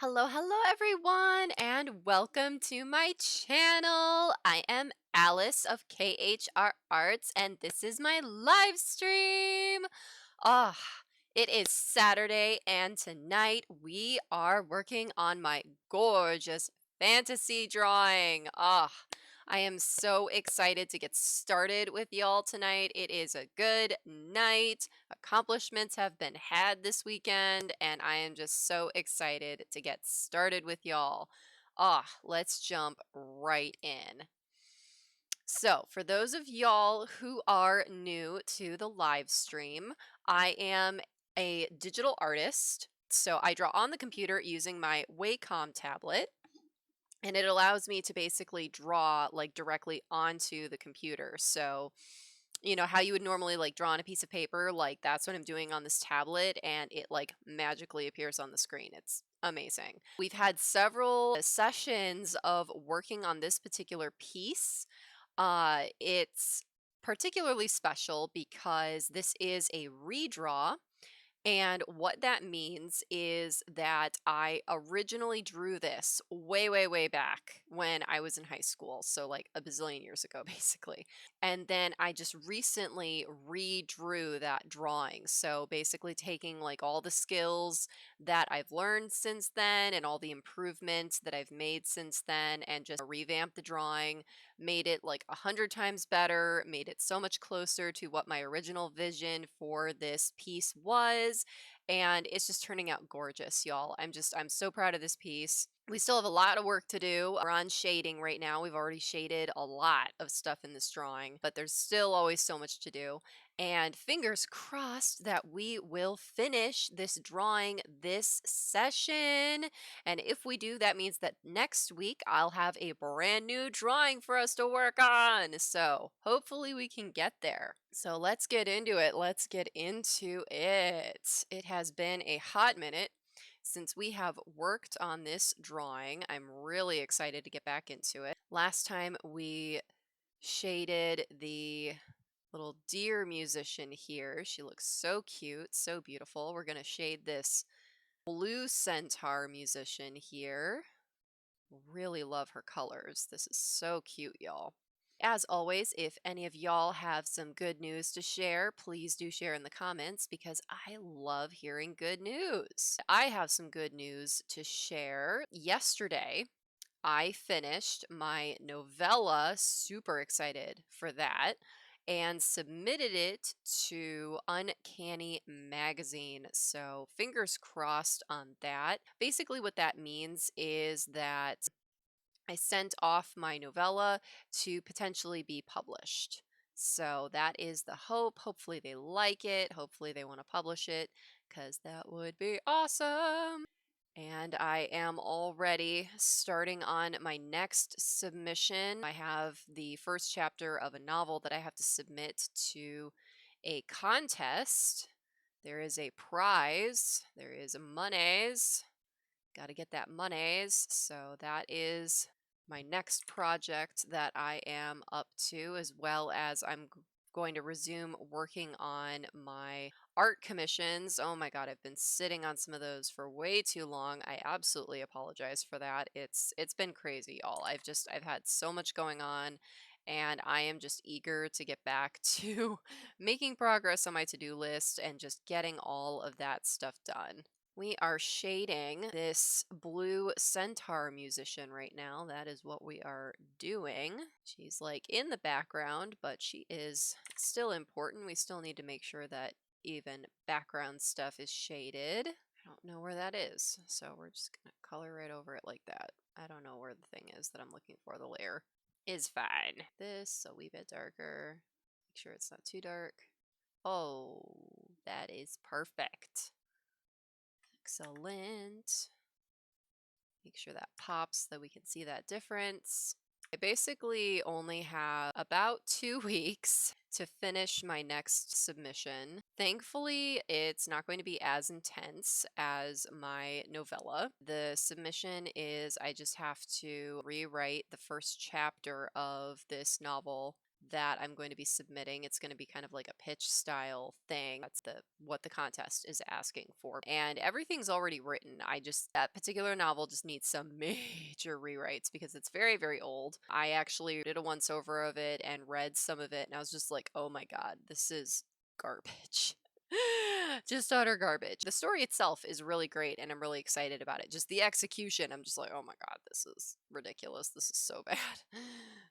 Hello, hello everyone, and welcome to my channel. I am Alice of KHR Arts, and this is my live stream. Ah, it is Saturday, and tonight we are working on my gorgeous fantasy drawing. I am so excited to get started with y'all tonight. It is a good night. Accomplishments have been had this weekend, and I am just so excited to get started with y'all. Let's jump right in. So, for those of y'all who are new to the live stream, I am a digital artist. So, I draw on the computer using my Wacom tablet, and it allows me to basically draw like directly onto the computer. So, how you would normally like draw on a piece of paper, like that's what I'm doing on this tablet, and it like magically appears on the screen. It's amazing. We've had several sessions of working on this particular piece. It's particularly special because this is a redraw, and what that means is that I originally drew this way, way, way back when I was in high school. So, like a bazillion years ago, basically. And then I just recently redrew that drawing. So, basically, taking like all the skills that I've learned since then and all the improvements that I've made since then, and just revamped the drawing, made it like 100 times better, made it so much closer to what my original vision for this piece was. And it's just turning out gorgeous, y'all. I'm so proud of this piece. We still have a lot of work to do. We're on shading right now. We've already shaded a lot of stuff in this drawing, but there's still always so much to do. And fingers crossed that we will finish this drawing this session. And if we do, that means that next week I'll have a brand new drawing for us to work on. So hopefully we can get there. So let's get into it. Let's get into it. It has been a hot minute since we have worked on this drawing. I'm really excited to get back into it. Last time we shaded the little deer musician here. She looks so cute, so beautiful. We're going to shade this blue centaur musician here. Really love her colors. This is so cute, y'all. As always, if any of y'all have some good news to share, please do share in the comments because I love hearing good news. I have some good news to share. Yesterday, I finished my novella, super excited for that, and submitted it to Uncanny Magazine. So, fingers crossed on that. Basically, what that means is that I sent off my novella to potentially be published. So, that is the hope. Hopefully, they like it. Hopefully, they want to publish it because that would be awesome. And I am already starting on my next submission. I have the first chapter of a novel that I have to submit to a contest. There is a prize, there is a monies. Got to get that monies. So that is my next project that I am up to, as well as I'm going to resume working on my art commissions. Oh my god, I've been sitting on some of those for way too long. I absolutely apologize for that. It's been crazy, y'all. I've had so much going on, and I am just eager to get back to making progress on my to-do list and just getting all of that stuff done. We are shading this blue centaur musician right now. That is what we are doing. She's like in the background, but she is still important. We still need to make sure that even background stuff is shaded. I don't know where that is, so we're just gonna color right over it like that. I don't know where the thing is that I'm looking for. The layer is fine. This a wee bit darker. Make sure it's not too dark. Oh, that is perfect. Excellent. Make sure that pops so that we can see that difference. I basically only have about 2 weeks to finish my next submission. Thankfully, it's not going to be as intense as my novella. The submission is I just have to rewrite the first chapter of this novel that I'm going to be submitting. It's going to be kind of like a pitch style thing. That's the what the contest is asking for. And everything's already written. I just that particular novel just needs some major rewrites because it's very, very old. I actually did a once over of it and read some of it and I was just like, "Oh my god, this is garbage." Just utter garbage. The story itself is really great and I'm really excited about it. Just the execution, I'm just like, oh my god, this is ridiculous. This is so bad.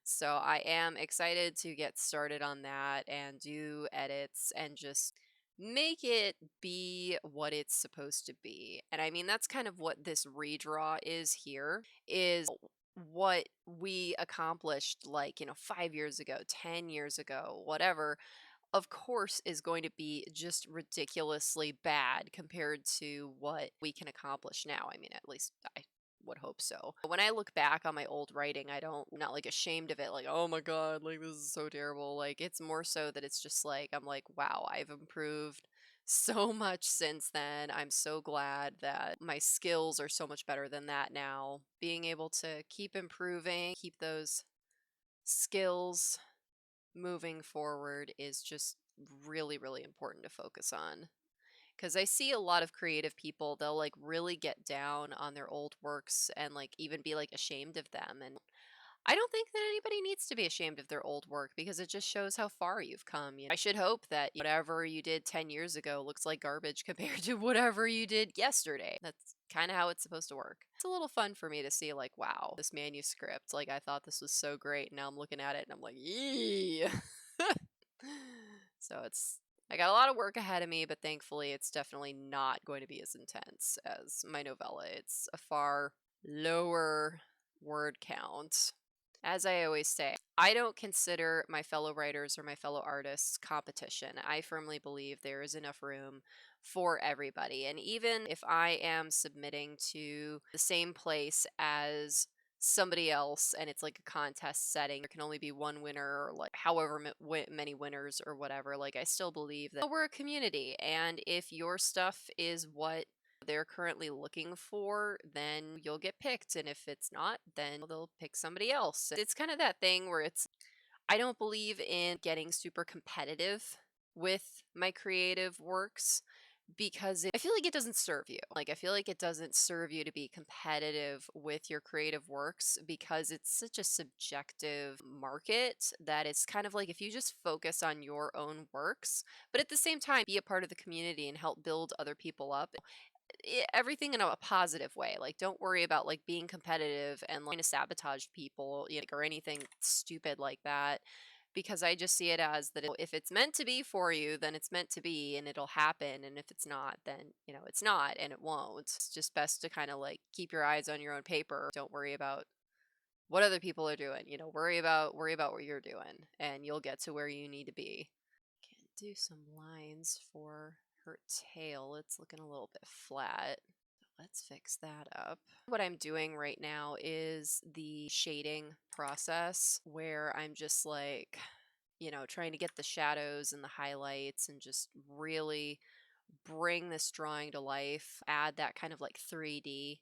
So I am excited to get started on that and do edits and just make it be what it's supposed to be. And I mean, that's kind of what this redraw is here, is what we accomplished like, 5 years ago, 10 years ago, whatever, of course, is going to be just ridiculously bad compared to what we can accomplish now. I mean, at least I would hope so. When I look back on my old writing, I'm not like ashamed of it, like, oh my god, like this is so terrible. Like, it's more so that it's just like, I'm like, wow, I've improved so much since then. I'm so glad that my skills are so much better than that now. Being able to keep improving, keep those skills moving forward is just really, really important to focus on. Because I see a lot of creative people, they'll like really get down on their old works and like even be like ashamed of them. And I don't think that anybody needs to be ashamed of their old work because it just shows how far you've come. I should hope that whatever you did 10 years ago looks like garbage compared to whatever you did yesterday. That's kind of how it's supposed to work. It's a little fun for me to see, like, wow, this manuscript, like, I thought this was so great. And now I'm looking at it and I'm like, yee. So I got a lot of work ahead of me, but thankfully it's definitely not going to be as intense as my novella. It's a far lower word count. As I always say, I don't consider my fellow writers or my fellow artists competition. I firmly believe there is enough room for everybody. And even if I am submitting to the same place as somebody else and it's like a contest setting, there can only be one winner or like however many winners or whatever, like I still believe that we're a community. And if your stuff is what they're currently looking for, then you'll get picked. And if it's not, then they'll pick somebody else. It's kind of that thing where I don't believe in getting super competitive with my creative works because I feel like it doesn't serve you. Like, I feel like it doesn't serve you to be competitive with your creative works because it's such a subjective market that it's kind of like if you just focus on your own works, but at the same time, be a part of the community and help build other people up, everything in a positive way. Like, don't worry about like being competitive and like to sabotage people, or anything stupid like that. Because I just see it as that if it's meant to be for you, then it's meant to be and it'll happen. And if it's not, then it's not and it won't. It's just best to kind of like keep your eyes on your own paper. Don't worry about what other people are doing. Worry about what you're doing, and you'll get to where you need to be. Can do some lines for her tail. It's looking a little bit flat. Let's fix that up. What I'm doing right now is the shading process where I'm just like, trying to get the shadows and the highlights and just really bring this drawing to life, add that kind of like 3D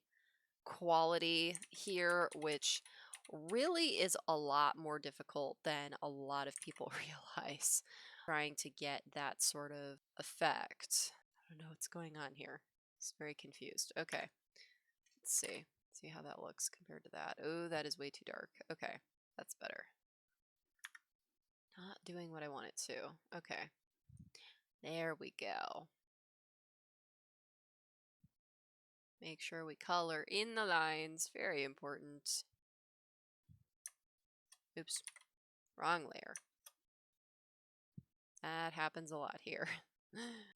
quality here, which really is a lot more difficult than a lot of people realize. Trying to get that sort of effect. I don't know what's going on here. It's very confused. Okay, let's see. See how that looks compared to that. Oh, that is way too dark. Okay, that's better. Not doing what I want it to. Okay, there we go. Make sure we color in the lines. Very important. Oops, wrong layer. That happens a lot here.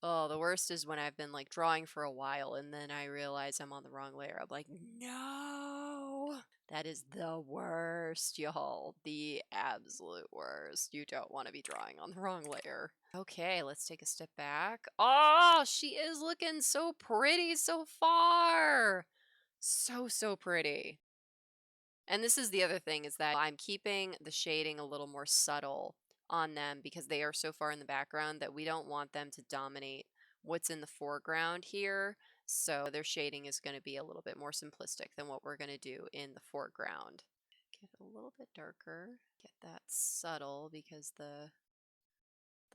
Oh, the worst is when I've been like drawing for a while and then I realize I'm on the wrong layer. I'm like, no, that is the worst, y'all. The absolute worst. You don't want to be drawing on the wrong layer. Okay, let's take a step back. Oh, she is looking so pretty so far. So, so pretty. And this is the other thing, is that I'm keeping the shading a little more subtle on them because they are so far in the background that we don't want them to dominate what's in the foreground here. So their shading is going to be a little bit more simplistic than what we're going to do in the foreground. Get it a little bit darker. Get that subtle because the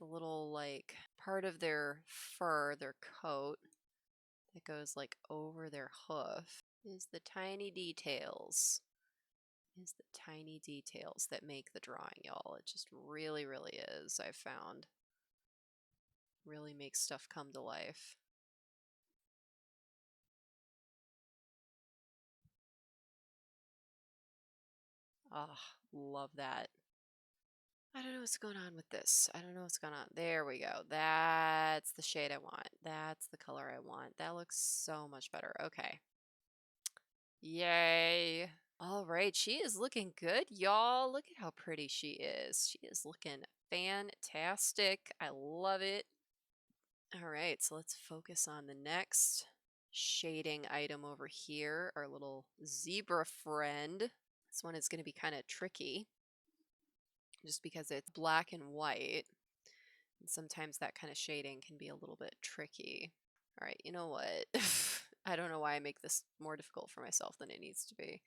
little like part of their fur, their coat that goes like over their hoof is the tiny details. Is the tiny details that make the drawing, y'all. It just really, really is, I've found. Really makes stuff come to life. Ah, love that. I don't know what's going on with this. I don't know what's going on. There we go. That's the shade I want. That's the color I want. That looks so much better. Okay. Yay. All right. She is looking good, y'all. Look at how pretty she is. She is looking fantastic. I love it. All right. So let's focus on the next shading item over here. Our little zebra friend. This one is going to be kind of tricky just because it's black and white. And sometimes that kind of shading can be a little bit tricky. All right, you know what? I don't know why I make this more difficult for myself than it needs to be.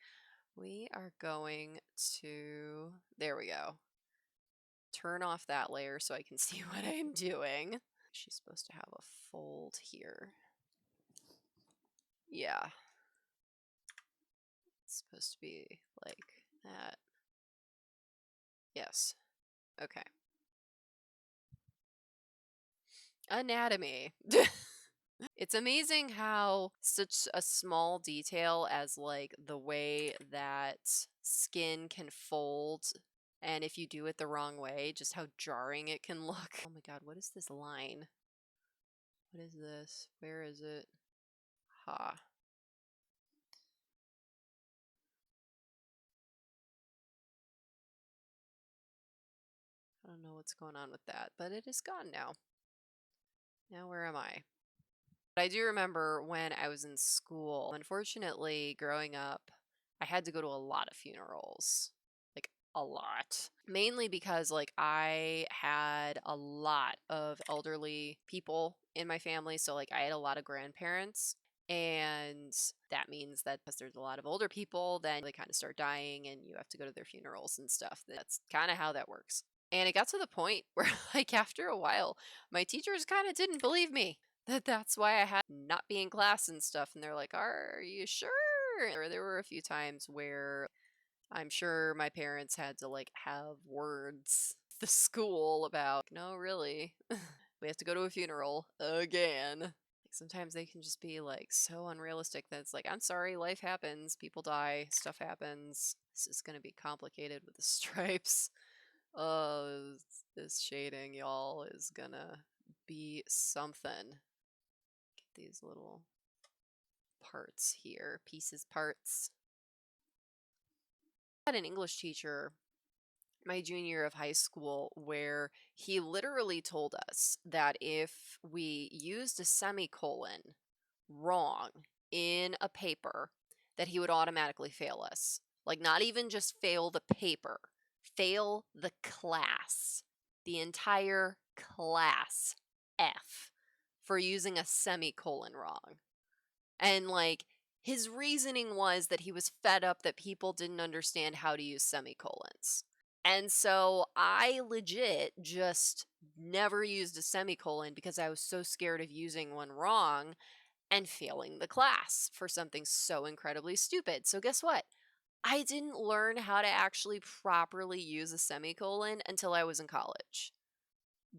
We are going to, there we go. Turn off that layer so I can see what I'm doing. She's supposed to have a fold here. Yeah. It's supposed to be like that. Yes. Okay. Anatomy. It's amazing how such a small detail as like the way that skin can fold, and if you do it the wrong way, just how jarring it can look. Oh my god, what is this line? What is this? Where is it? Ha. I don't know what's going on with that, but it is gone now. Now where am I? I do remember when I was in school, unfortunately, growing up, I had to go to a lot of funerals. Like, a lot. Mainly because, like, I had a lot of elderly people in my family. So, like, I had a lot of grandparents. And that means that because there's a lot of older people, then they kind of start dying and you have to go to their funerals and stuff. That's kind of how that works. And it got to the point where, like, after a while, my teachers kind of didn't believe me that's why I had not be in class and stuff. And they're like, "Are you sure?" Or there were a few times where I'm sure my parents had to like have words with the school about, no, really, we have to go to a funeral again. Like, sometimes they can just be like so unrealistic that it's like, I'm sorry, life happens, people die, stuff happens. This is going to be complicated with the stripes. Oh, this shading, y'all, is gonna be something. Get these little parts here, parts. I had an English teacher my junior year of high school where he literally told us that if we used a semicolon wrong in a paper, that he would automatically fail us. Like, not even just fail the paper, fail the class, the entire class F for using a semicolon wrong. And like his reasoning was that he was fed up that people didn't understand how to use semicolons. And so I legit just never used a semicolon because I was so scared of using one wrong and failing the class for something so incredibly stupid. So guess what? I didn't learn how to actually properly use a semicolon until I was in college.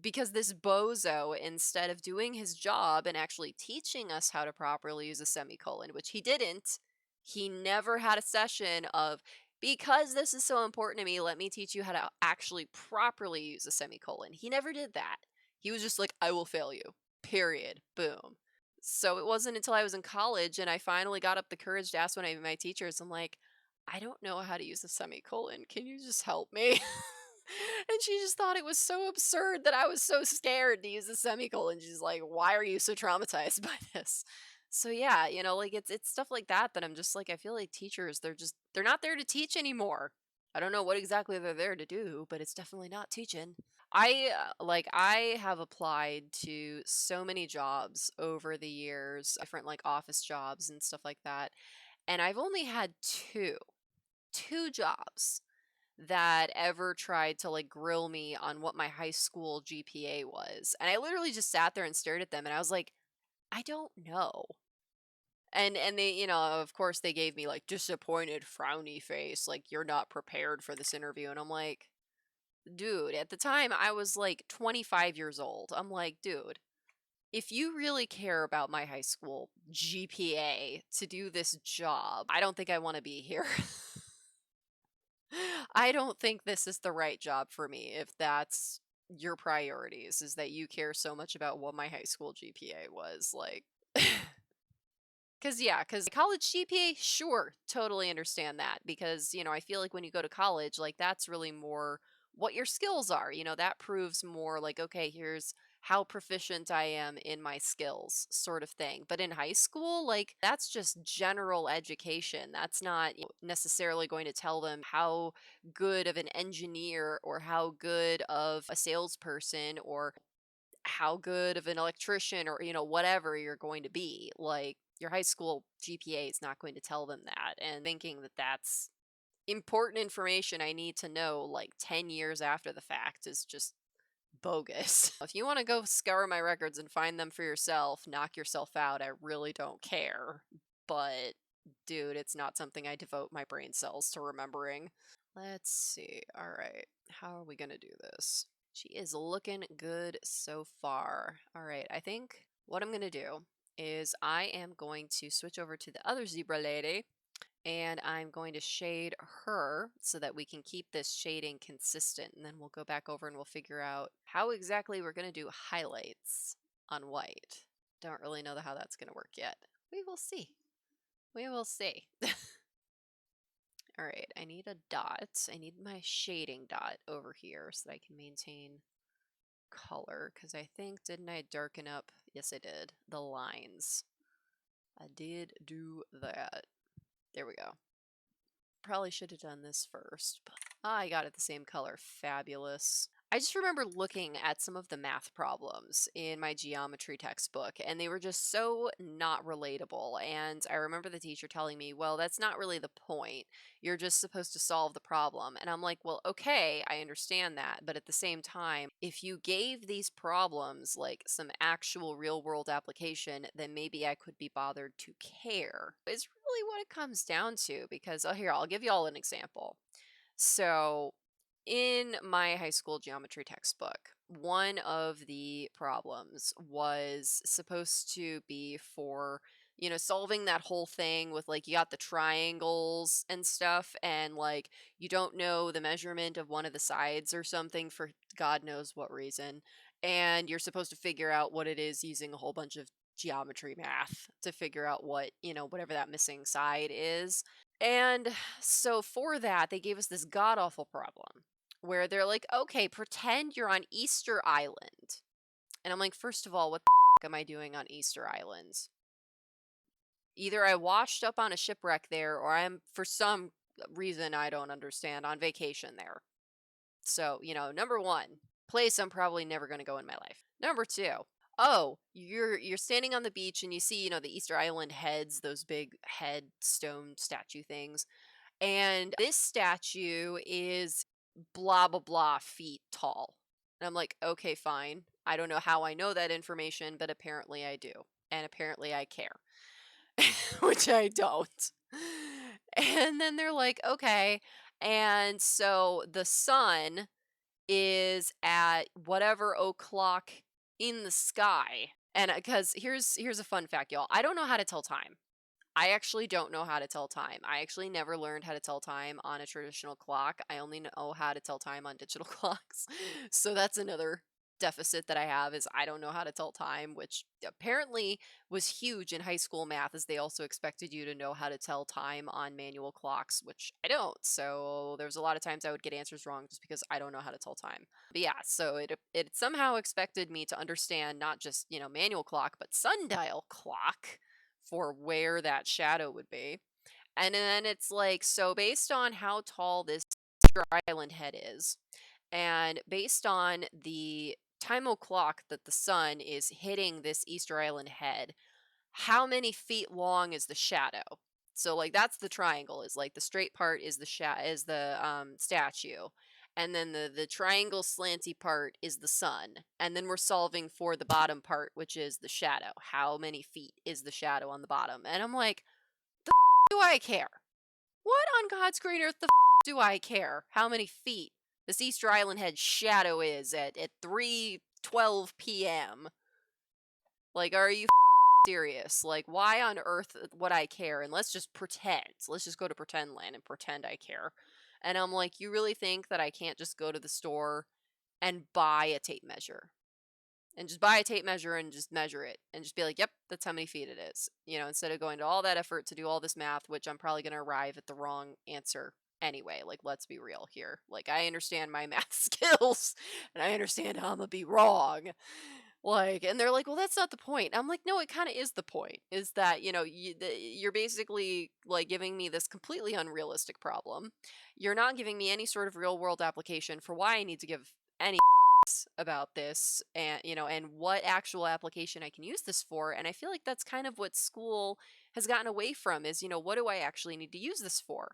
Because this bozo, instead of doing his job and actually teaching us how to properly use a semicolon, which he didn't, he never had a session of, because this is so important to me, let me teach you how to actually properly use a semicolon. He never did that. He was just like, I will fail you. Period. Boom. So it wasn't until I was in college and I finally got up the courage to ask one of my teachers, I'm like, I don't know how to use a semicolon. Can you just help me? And she just thought it was so absurd that I was so scared to use a semicolon. She's like, "Why are you so traumatized by this?" So yeah, like it's stuff like that that I'm just like, I feel like teachers, they're not there to teach anymore. I don't know what exactly they're there to do, but it's definitely not teaching. I have applied to so many jobs over the years, different like office jobs and stuff like that, and I've only had two two jobs that ever tried to like grill me on what my high school GPA was. And I literally just sat there and stared at them and I was like, I don't know. And they, of course they gave me like disappointed frowny face, like you're not prepared for this interview. And I'm like, dude, at the time I was like 25 years old. I'm like, dude, if you really care about my high school GPA to do this job, I don't think I want to be here. I don't think this is the right job for me if that's your priorities, is that you care so much about what my high school GPA was. Like, because college GPA, sure, totally understand that. Because, I feel like when you go to college, like, that's really more what your skills are. That proves more like, okay, here's how proficient I am in my skills, sort of thing. But in high school, like, that's just general education. That's not necessarily going to tell them how good of an engineer or how good of a salesperson or how good of an electrician or whatever you're going to be. Like, your high school GPA is not going to tell them that, and thinking that that's important information I need to know like 10 years after the fact is just bogus. If you want to go scour my records and find them for yourself, knock yourself out. I really don't care. But dude, it's not something I devote my brain cells to remembering. Let's see. All right. How are we going to do this? She is looking good so far. All right, I think what I'm going to do is I am going to switch over to the other zebra lady and I'm going to shade her so that we can keep this shading consistent. And then we'll go back over and we'll figure out how exactly we're going to do highlights on white. Don't really know how that's going to work yet. We will see. We will see. All right, I need a dot. I need my shading dot over here so that I can maintain color, because I think, didn't I darken up? Yes, I did. The lines. I did do that. There we go. Probably should have done this first, but I got it the same color. Fabulous. I just remember looking at some of the math problems in my geometry textbook, and they were just so not relatable. And I remember the teacher telling me, well, that's not really the point. You're just supposed to solve the problem. And I'm like, well, okay, I understand that. But at the same time, if you gave these problems like some actual real world application, then maybe I could be bothered to care. It's really what it comes down to, because, oh, here, I'll give you all an example. So, in my high school geometry textbook, one of the problems was supposed to be for, solving that whole thing with like you got the triangles and stuff, and like you don't know the measurement of one of the sides or something for God knows what reason. And you're supposed to figure out what it is using a whole bunch of geometry math to figure out what, whatever that missing side is. And so for that, they gave us this god awful problem where they're like, okay, pretend you're on Easter Island. And I'm like, first of all, what the am I doing on Easter Island? Either I washed up on a shipwreck there or I'm, for some reason I don't understand, on vacation there. So, number one, place I'm probably never going to go in my life. Number two, oh, you're standing on the beach and you see, the Easter Island heads, those big head stone statue things. And this statue is blah, blah, blah feet tall. And I'm like, okay, fine. I don't know how I know that information, but apparently I do. And apparently I care, which I don't. And then they're like, okay. And so the sun is at whatever o'clock in the sky. And because here's a fun fact, y'all. I don't know how to tell time. I actually don't know how to tell time. I actually never learned how to tell time on a traditional clock. I only know how to tell time on digital clocks. So that's another deficit that I have, is I don't know how to tell time, which apparently was huge in high school math, as they also expected you to know how to tell time on manual clocks, which I don't. So there's a lot of times I would get answers wrong just because I don't know how to tell time. But yeah, so it somehow expected me to understand not just, manual clock, but sundial clock for where that shadow would be. And then it's like, so based on how tall this island head is, and based on the time o'clock that the sun is hitting this Easter Island head, how many feet long is the shadow? So like that's the triangle, is like the straight part is the statue. And then the triangle slanty part is the sun. And then we're solving for the bottom part, which is the shadow. How many feet is the shadow on the bottom? And I'm like, do I care? What on God's green earth do I care how many feet this Easter Island head shadow is at 3:12 p.m.? Like, are you serious? Like, why on earth would I care? And let's just pretend. Let's just go to pretend land and pretend I care. And I'm like, you really think that I can't just go to the store and buy a tape measure? And just buy a tape measure and just measure it and just be like, yep, that's how many feet it is. You know, instead of going to all that effort to do all this math, which I'm probably going to arrive at the wrong answer anyway. Like, let's be real here. Like, I understand my math skills and I understand how I'm going to be wrong. Like, and they're like, well, that's not the point. I'm like, no, it kind of is the point. Is that, you know, you're basically like giving me this completely unrealistic problem. You're not giving me any sort of real world application for why I need to give any about this, and you know, and what actual application I can use this for. And I feel like that's kind of what school has gotten away from, is, you know, what do I actually need to use this for?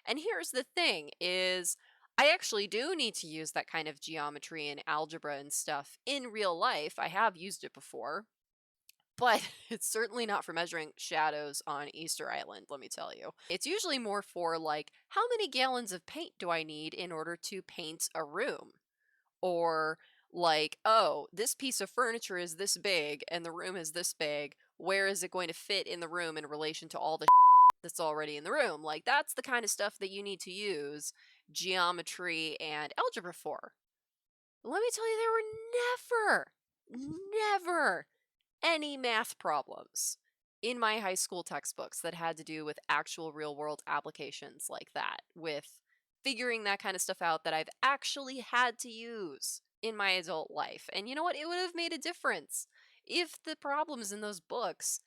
And here's the thing is, I actually do need to use that kind of geometry and algebra and stuff in real life. I have used it before, but it's certainly not for measuring shadows on Easter Island, let me tell you. It's usually more for like, how many gallons of paint do I need in order to paint a room? Or like, oh, this piece of furniture is this big and the room is this big. Where is it going to fit in the room in relation to all the that's already in the room? Like, that's the kind of stuff that you need to use geometry and algebra for. Let me tell you, there were never any math problems in my high school textbooks that had to do with actual real world applications like that, with figuring that kind of stuff out that I've actually had to use in my adult life. And you know what? It would have made a difference if the problems in those books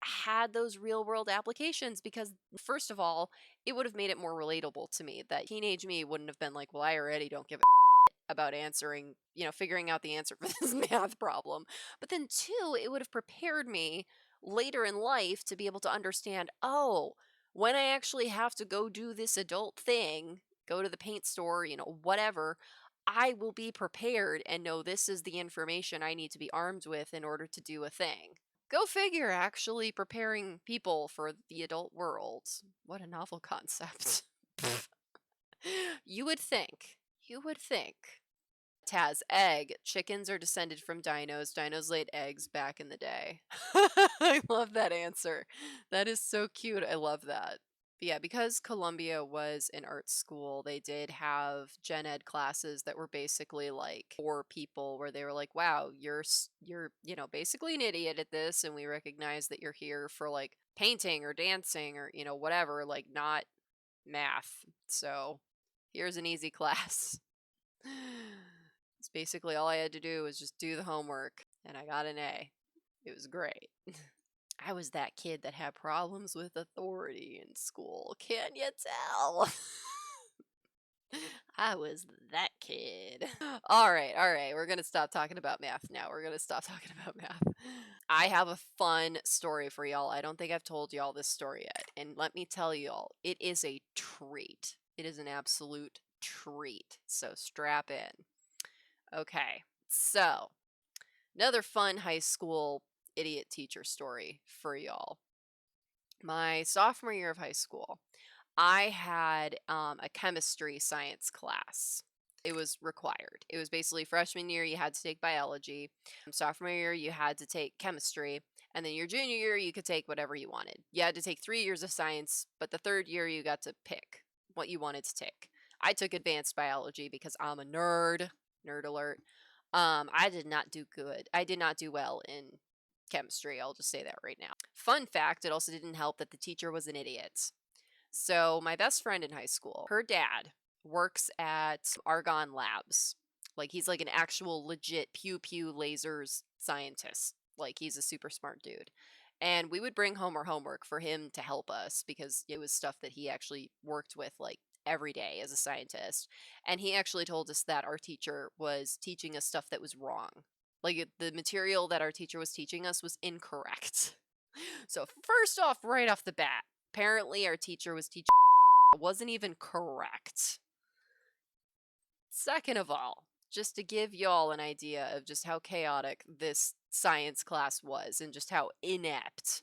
had those real world applications, because first of all, it would have made it more relatable to me. That teenage me wouldn't have been like, well, I already don't give a about answering, you know, figuring out the answer for this math problem. But then, two, it would have prepared me later in life to be able to understand, oh, when I actually have to go do this adult thing, go to the paint store, you know, whatever, I will be prepared and know this is the information I need to be armed with in order to do a thing. Go figure, actually preparing people for the adult world. What a novel concept. You would think. You would think. Taz, egg. Chickens are descended from dinos. Dinos laid eggs back in the day. I love that answer. That is so cute. I love that. But yeah, because Columbia was an art school, they did have gen ed classes that were basically like for people, where they were like, wow, you're, you know, basically an idiot at this, and we recognize that you're here for like painting or dancing or, you know, whatever, like not math. So here's an easy class. It's basically all I had to do was just do the homework, and I got an A. It was great. I was that kid that had problems with authority in school. Can't you tell? I was that kid. All right, all right. We're going to stop talking about math now. We're going to stop talking about math. I have a fun story for y'all. I don't think I've told y'all this story yet. And let me tell y'all, it is a treat. It is an absolute treat. So strap in. Okay, so another fun high school idiot teacher story for y'all. My sophomore year of high school, I had a chemistry science class. It was required. It was basically freshman year, you had to take biology. Sophomore year, you had to take chemistry. And then your junior year, you could take whatever you wanted. You had to take 3 years of science, but the third year, you got to pick what you wanted to take. I took advanced biology because I'm a nerd. Nerd alert. I did not do good. I did not do well in chemistry. I'll just say that right now. Fun fact, it also didn't help that the teacher was an idiot. So my best friend in high school, her dad works at Argonne Labs. Like, he's like an actual legit pew pew lasers scientist. Like, he's a super smart dude. And we would bring home our homework for him to help us, because it was stuff that he actually worked with like every day as a scientist. And he actually told us that our teacher was teaching us stuff that was wrong. Like, the material that our teacher was teaching us was incorrect. So first off, right off the bat, Apparently, our teacher was teaching wasn't even correct. Second of all, just to give y'all an idea of just how chaotic this science class was and just how inept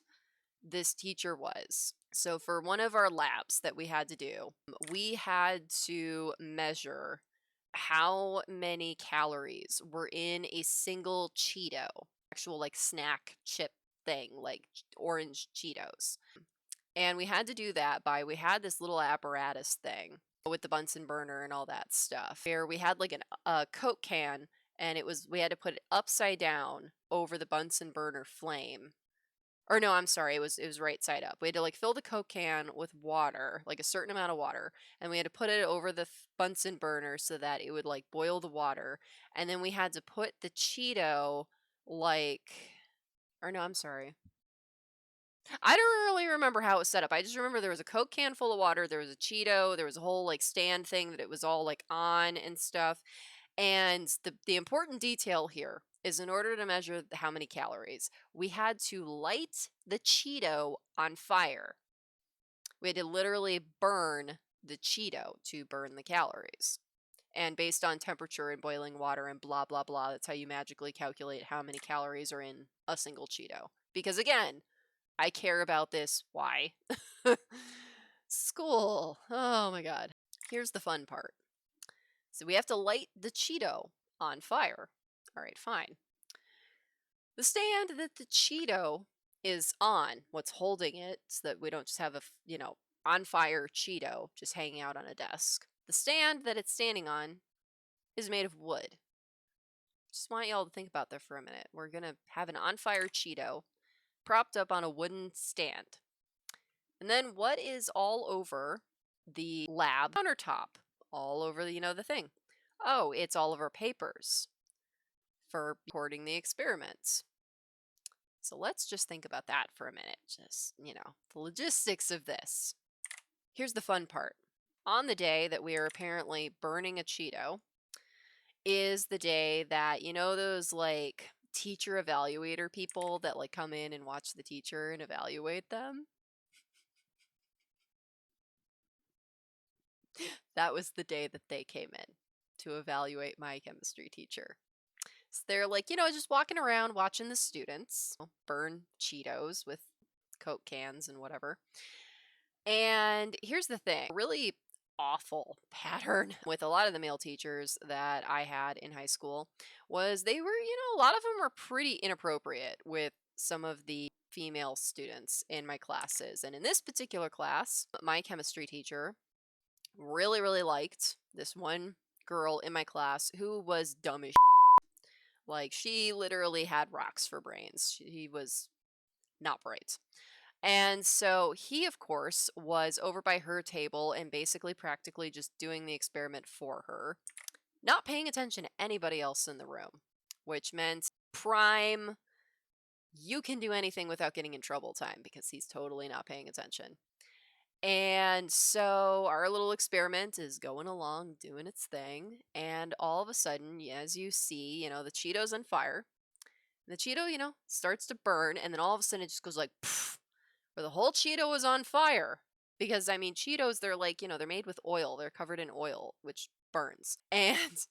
this teacher was. So, for one of our labs that we had to do, we had to measure how many calories were in a single Cheeto, actual like snack chip thing, like orange Cheetos. And we had to do that by, we had this little apparatus thing with the Bunsen burner and all that stuff, where we had like a Coke can, and we had to put it upside down over the Bunsen burner flame. Or no, I'm sorry, it was right side up. We had to like fill the Coke can with water, like a certain amount of water, and we had to put it over the Bunsen burner so that it would like boil the water. And then we had to put the Cheeto like, or no, I'm sorry. I don't really remember how it was set up. I just remember there was a Coke can full of water, there was a Cheeto, there was a whole like stand thing that it was all like on and stuff. And the important detail here is, in order to measure how many calories, we had to light the Cheeto on fire. We had to literally burn the Cheeto to burn the calories. And based on temperature and boiling water and blah, blah, blah, that's how you magically calculate how many calories are in a single Cheeto. Because again, I care about this. Why? School. Oh my god. Here's the fun part. So we have to light the Cheeto on fire. All right, fine. The stand that the Cheeto is on, what's holding it, so that we don't just have a, on fire Cheeto just hanging out on a desk. The stand that it's standing on is made of wood. Just want y'all to think about that for a minute. We're going to have an on fire Cheeto propped up on a wooden stand. And then what is all over the lab countertop? All over the thing. Oh, it's all of our papers for recording the experiments. So let's just think about that for a minute. Just, the logistics of this. Here's the fun part. On the day that we are apparently burning a Cheeto is the day that, those like teacher evaluator people that like come in and watch the teacher and evaluate them? That was the day that they came in to evaluate my chemistry teacher. So they're like, just walking around watching the students burn Cheetos with Coke cans and whatever. And here's the thing, really awful pattern with a lot of the male teachers that I had in high school was they were, a lot of them were pretty inappropriate with some of the female students in my classes. And in this particular class, my chemistry teacher really, really liked this one girl in my class who was dumb as shit. Like, she literally had rocks for brains. He was not bright. And so he, of course, was over by her table and basically practically just doing the experiment for her, not paying attention to anybody else in the room, which meant prime, you can do anything without getting in trouble time, because he's totally not paying attention. And so our little experiment is going along, doing its thing, and all of a sudden, as you see, the Cheeto's on fire. And the Cheeto, starts to burn, and then all of a sudden it just goes like, poof, where the whole Cheeto was on fire. Because, I mean, Cheetos, they're like, they're made with oil. They're covered in oil, which burns. And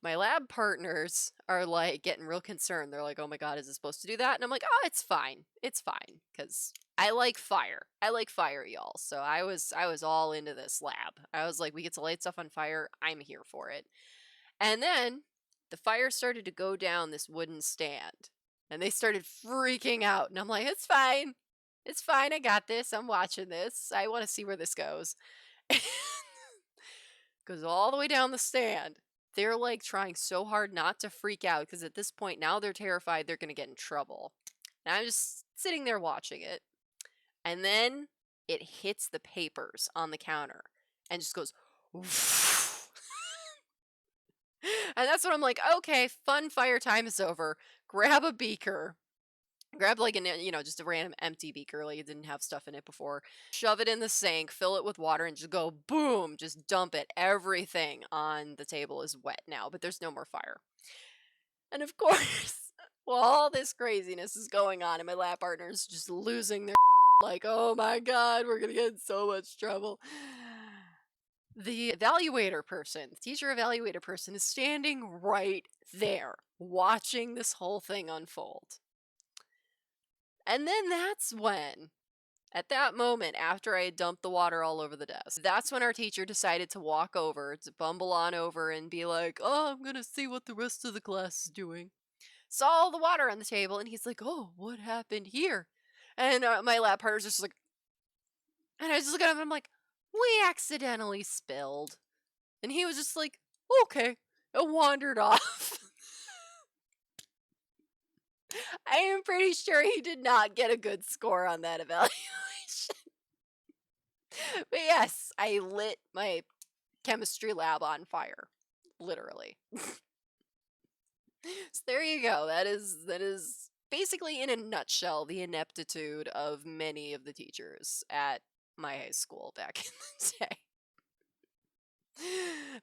my lab partners are like getting real concerned. They're like, oh my God, is it supposed to do that? And I'm like, oh, it's fine. It's fine. Because I like fire. I like fire, y'all. So I was all into this lab. I was like, we get to light stuff on fire. I'm here for it. And then the fire started to go down this wooden stand. And they started freaking out. And I'm like, it's fine. It's fine. I got this. I'm watching this. I want to see where this goes. Goes all the way down the stand. They're like trying so hard not to freak out, because at this point now they're terrified they're going to get in trouble. And I'm just sitting there watching it. And then it hits the papers on the counter and just goes, woof. And that's when I'm like, okay, fun fire time is over. Grab a beaker. Grab like just a random empty beaker, like it didn't have stuff in it before. Shove it in the sink, fill it with water, and just go boom, just dump it. Everything on the table is wet now, but there's no more fire. And of course, while all this craziness is going on and my lab partner's just losing their like, oh my God, we're gonna get in so much trouble. The evaluator person, the teacher evaluator person, is standing right there watching this whole thing unfold. And then that's when, at that moment, after I had dumped the water all over the desk, that's when our teacher decided to walk over, to bumble on over and be like, oh, I'm gonna see what the rest of the class is doing. Saw all the water on the table, and he's like, oh, what happened here? And my lab partner's just like, and I just look at him and I'm like, we accidentally spilled. And he was just like, okay, and wandered off. I am pretty sure he did not get a good score on that evaluation. But yes, I lit my chemistry lab on fire. Literally. So there you go. That is basically in a nutshell the ineptitude of many of the teachers at my high school back in the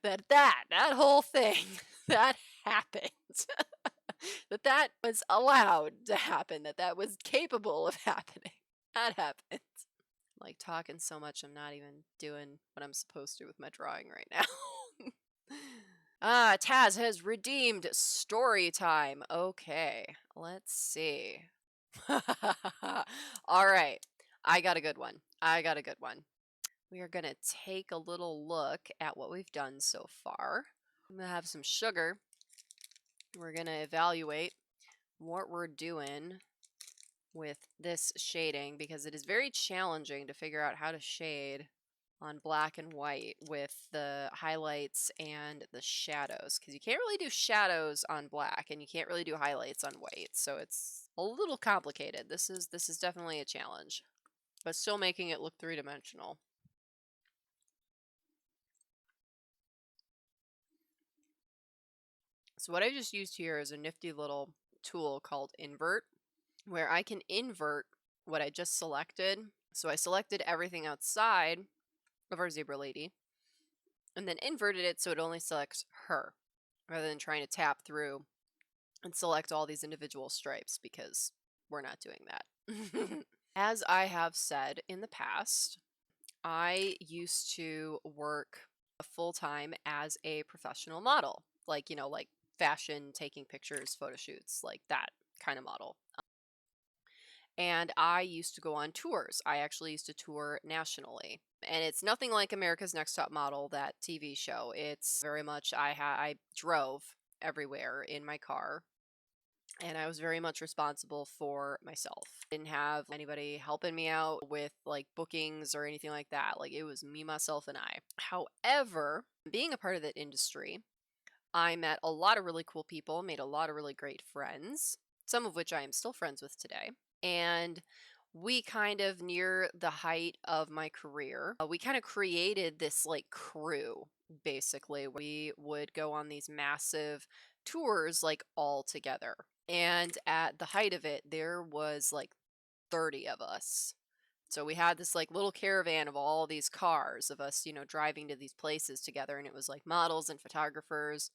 day. That whole thing that happened. that was allowed to happen, that was capable of happening. That happened. I'm like talking so much I'm not even doing what I'm supposed to with my drawing right now. Taz has redeemed story time. Okay, let's see. All right, I got a good one. We are going to take a little look at what we've done so far. I'm going to have some sugar. We're going to evaluate what we're doing with this shading because it is very challenging to figure out how to shade on black and white with the highlights and the shadows, because you can't really do shadows on black and you can't really do highlights on white, so it's a little complicated. This is definitely a challenge, but still making it look three-dimensional. So what I just used here is a nifty little tool called invert, where I can invert what I just selected. So I selected everything outside of our zebra lady and then inverted it so it only selects her, rather than trying to tap through and select all these individual stripes, because we're not doing that. As I have said in the past, I used to work full-time as a professional model, like, like fashion, taking pictures, photo shoots, like that kind of model. And I used to go on tours. I actually used to tour nationally. And it's nothing like America's Next Top Model, that TV show. It's very much, I drove everywhere in my car. And I was very much responsible for myself. Didn't have anybody helping me out with like bookings or anything like that. Like it was me, myself, and I. However, being a part of that industry, I met a lot of really cool people, made a lot of really great friends, some of which I am still friends with today. And we kind of, near the height of my career, we kind of created this like crew, basically. We would go on these massive tours like all together. And at the height of it, there was like 30 of us. So we had this like little caravan of all these cars of us, driving to these places together. And it was like models and photographers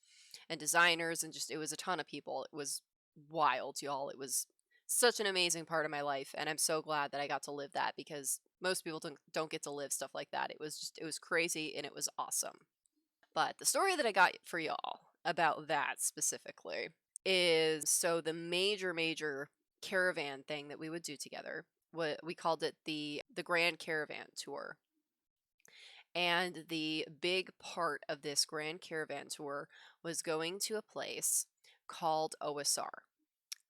and designers, and just, it was a ton of people. It was wild, y'all. It was such an amazing part of my life. And I'm so glad that I got to live that, because most people don't get to live stuff like that. It was crazy and it was awesome. But the story that I got for y'all about that specifically is, so the major caravan thing that we would do together, what we called it, the Grand Caravan Tour. And the big part of this Grand Caravan Tour was going to a place called OSR.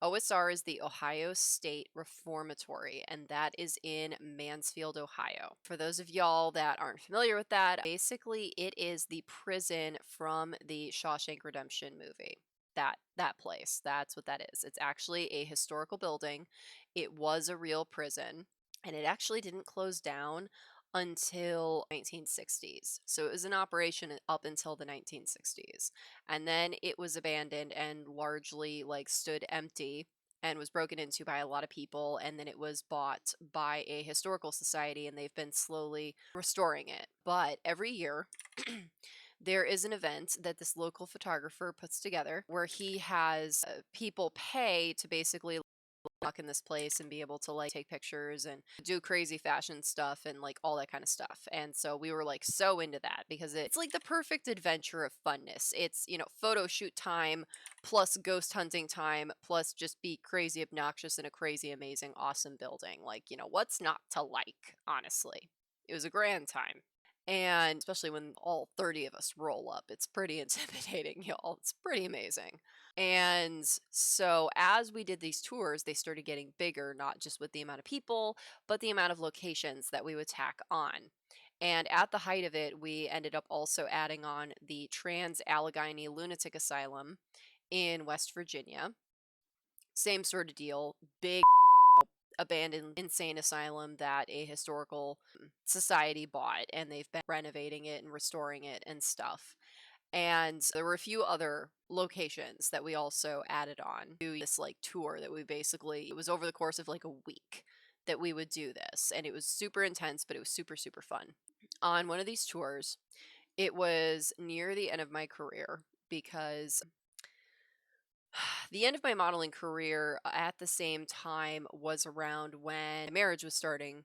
OSR is the Ohio State Reformatory, and that is in Mansfield, Ohio. For those of y'all that aren't familiar with that, basically it is the prison from the Shawshank Redemption movie. That place, that's what that is. It's actually a historical building. It was a real prison, and it actually didn't close down until 1960s. So it was in operation up until the 1960s. And then it was abandoned and largely like stood empty and was broken into by a lot of people, and then it was bought by a historical society, and they've been slowly restoring it. But every year there is an event that this local photographer puts together where he has people pay to basically walk in this place and be able to like take pictures and do crazy fashion stuff and like all that kind of stuff. And so we were like so into that because it's like the perfect adventure of funness. It's, photo shoot time plus ghost hunting time plus just be crazy obnoxious in a crazy amazing awesome building. Like, what's not to like, honestly. It was a grand time. And especially when all 30 of us roll up, it's pretty intimidating, y'all. It's pretty amazing. And so as we did these tours, they started getting bigger, not just with the amount of people, but the amount of locations that we would tack on. And at the height of it, we ended up also adding on the Trans Allegheny Lunatic Asylum in West Virginia. Same sort of deal, big abandoned insane asylum that a historical society bought, and they've been renovating it and restoring it and stuff. And there were a few other locations that we also added on to this like tour that we basically, it was over the course of like a week that we would do this. And it was super intense, but it was super, super fun. On one of these tours, it was near the end of my career because the end of my modeling career at the same time was around when marriage was starting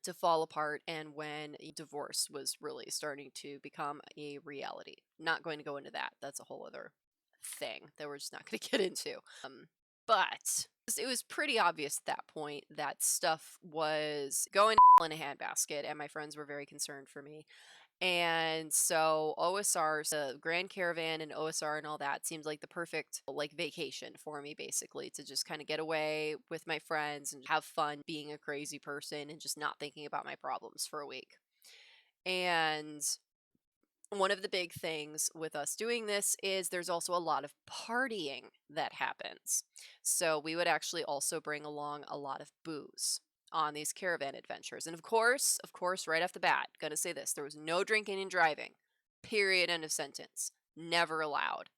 to fall apart and when divorce was really starting to become a reality. Not going to go into that. That's a whole other thing that we're just not going to get into. But it was pretty obvious at that point that stuff was going in a handbasket, and my friends were very concerned for me. And so OSR, the Grand Caravan and OSR and all that seems like the perfect like vacation for me basically to just kind of get away with my friends and have fun being a crazy person and just not thinking about my problems for a week. And one of the big things with us doing this is there's also a lot of partying that happens. So we would actually also bring along a lot of booze on these caravan adventures. And of course, right off the bat, gonna say this, there was no drinking and driving. Period, end of sentence. Never allowed.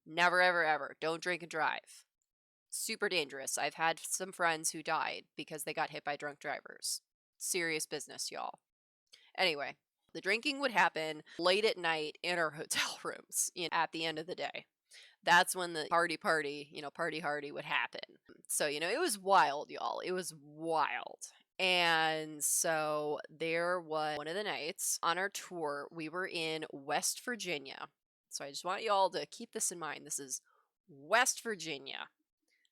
Never, ever, ever. Don't drink and drive. Super dangerous. I've had some friends who died because they got hit by drunk drivers. Serious business, y'all. Anyway, the drinking would happen late at night in our hotel rooms, at the end of the day. That's when the party, party hardy would happen. So, it was wild, y'all. It was wild. And so there was one of the nights on our tour, we were in West Virginia. So I just want y'all to keep this in mind. This is West Virginia.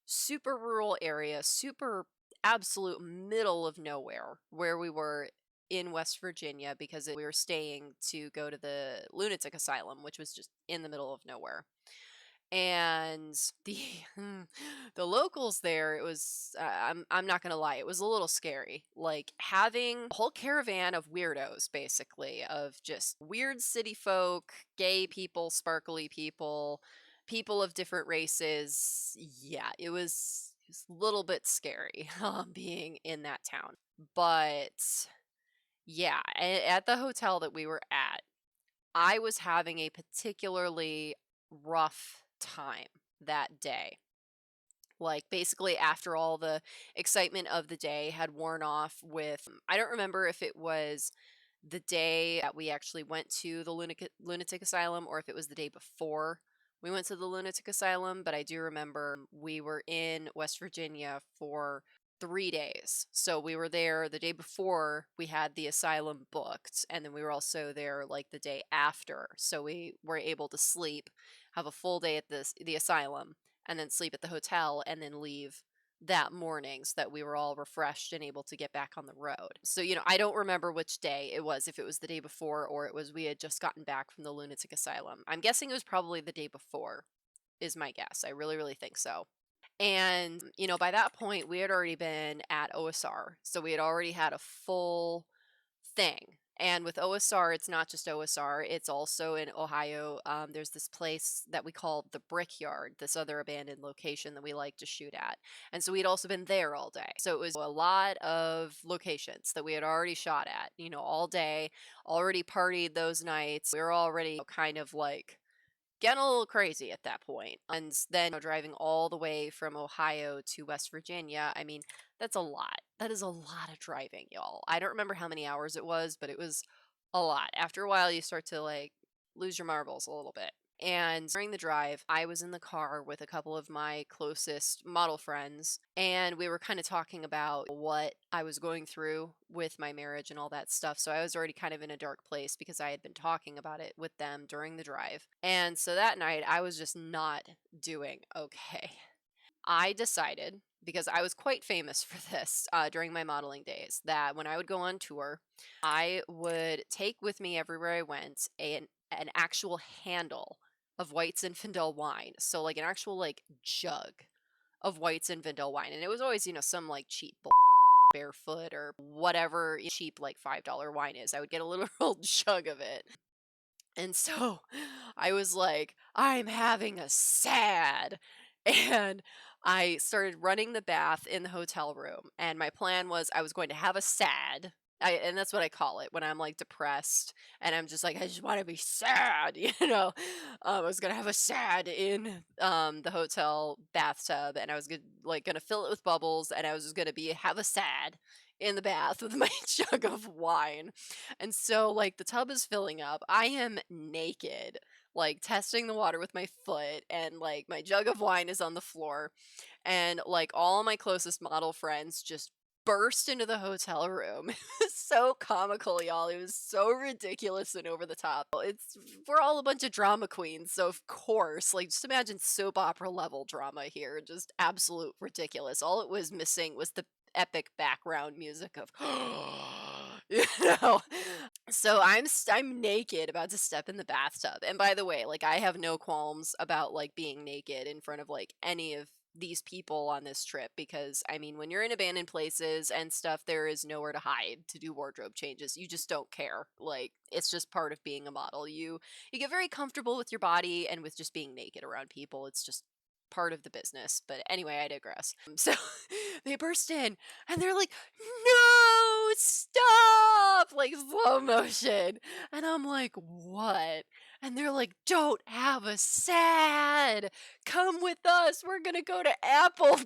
Super rural area, super absolute middle of nowhere where we were in West Virginia because we were staying to go to the lunatic asylum, which was just in the middle of nowhere. And the the locals there, it was I'm not gonna lie, it was a little scary, like having a whole caravan of weirdos basically, of just weird city folk, gay people, sparkly people, people of different races. Yeah, it was a little bit scary being in that town. But yeah, at the hotel that we were at, I was having a particularly rough time that day. Like, basically, after all the excitement of the day had worn off with, I don't remember if it was the day that we actually went to the lunatic asylum or if it was the day before we went to the lunatic asylum, but I do remember we were in West Virginia for 3 days. So we were there the day before we had the asylum booked, and then we were also there like the day after. So we were able to sleep, have a full day at the asylum, and then sleep at the hotel, and then leave that morning so that we were all refreshed and able to get back on the road. So, I don't remember which day it was, if it was the day before or it was we had just gotten back from the lunatic asylum. I'm guessing it was probably the day before, is my guess. I really, really think so. And, by that point, we had already been at OSR. So we had already had a full thing. And with OSR, it's not just OSR, it's also in Ohio. There's this place that we call the Brickyard, this other abandoned location that we like to shoot at. And so we'd also been there all day. So it was a lot of locations that we had already shot at, all day, already partied those nights. We were already kind of like getting a little crazy at that point. And then driving all the way from Ohio to West Virginia, I mean, that's a lot. That is a lot of driving, y'all. I don't remember how many hours it was, but it was a lot. After a while, you start to like lose your marbles a little bit. And during the drive, I was in the car with a couple of my closest model friends, and we were kind of talking about what I was going through with my marriage and all that stuff. So I was already kind of in a dark place because I had been talking about it with them during the drive. And so that night, I was just not doing okay. I decided, because I was quite famous for this during my modeling days, that when I would go on tour, I would take with me everywhere I went an actual handle of White Zinfandel wine. So like an actual like jug of White Zinfandel wine. And it was always, some like cheap barefoot or whatever cheap like $5 wine is. I would get a literal jug of it. And so I was like, I'm having a sad. And I started running the bath in the hotel room. And my plan was I was going to have a sad. And that's what I call it when I'm like depressed and I'm just like, I just want to be sad, I was gonna have a sad in the hotel bathtub, and I was gonna fill it with bubbles, and I was just gonna be have a sad in the bath with my jug of wine. And so, like, the tub is filling up. I am naked, like, testing the water with my foot, and, like, my jug of wine is on the floor. And, like, all my closest model friends just burst into the hotel room. It was so comical, y'all. It was so ridiculous and over the top. We're all a bunch of drama queens, so of course, like, just imagine soap opera level drama here. Just absolute ridiculous. All it was missing was the epic background music of you know so I'm naked about to step in the bathtub. And by the way, like, I have no qualms about like being naked in front of like any of these people on this trip, because I mean, when you're in abandoned places and stuff, there is nowhere to hide to do wardrobe changes. You just don't care. Like, it's just part of being a model. You get very comfortable with your body and with just being naked around people. It's just part of the business. But anyway, I digress. So they burst in and they're like, no, stop, like slow motion. And I'm like, what? And they're like, don't have a sad. Come with us. We're going to go to Applebee's.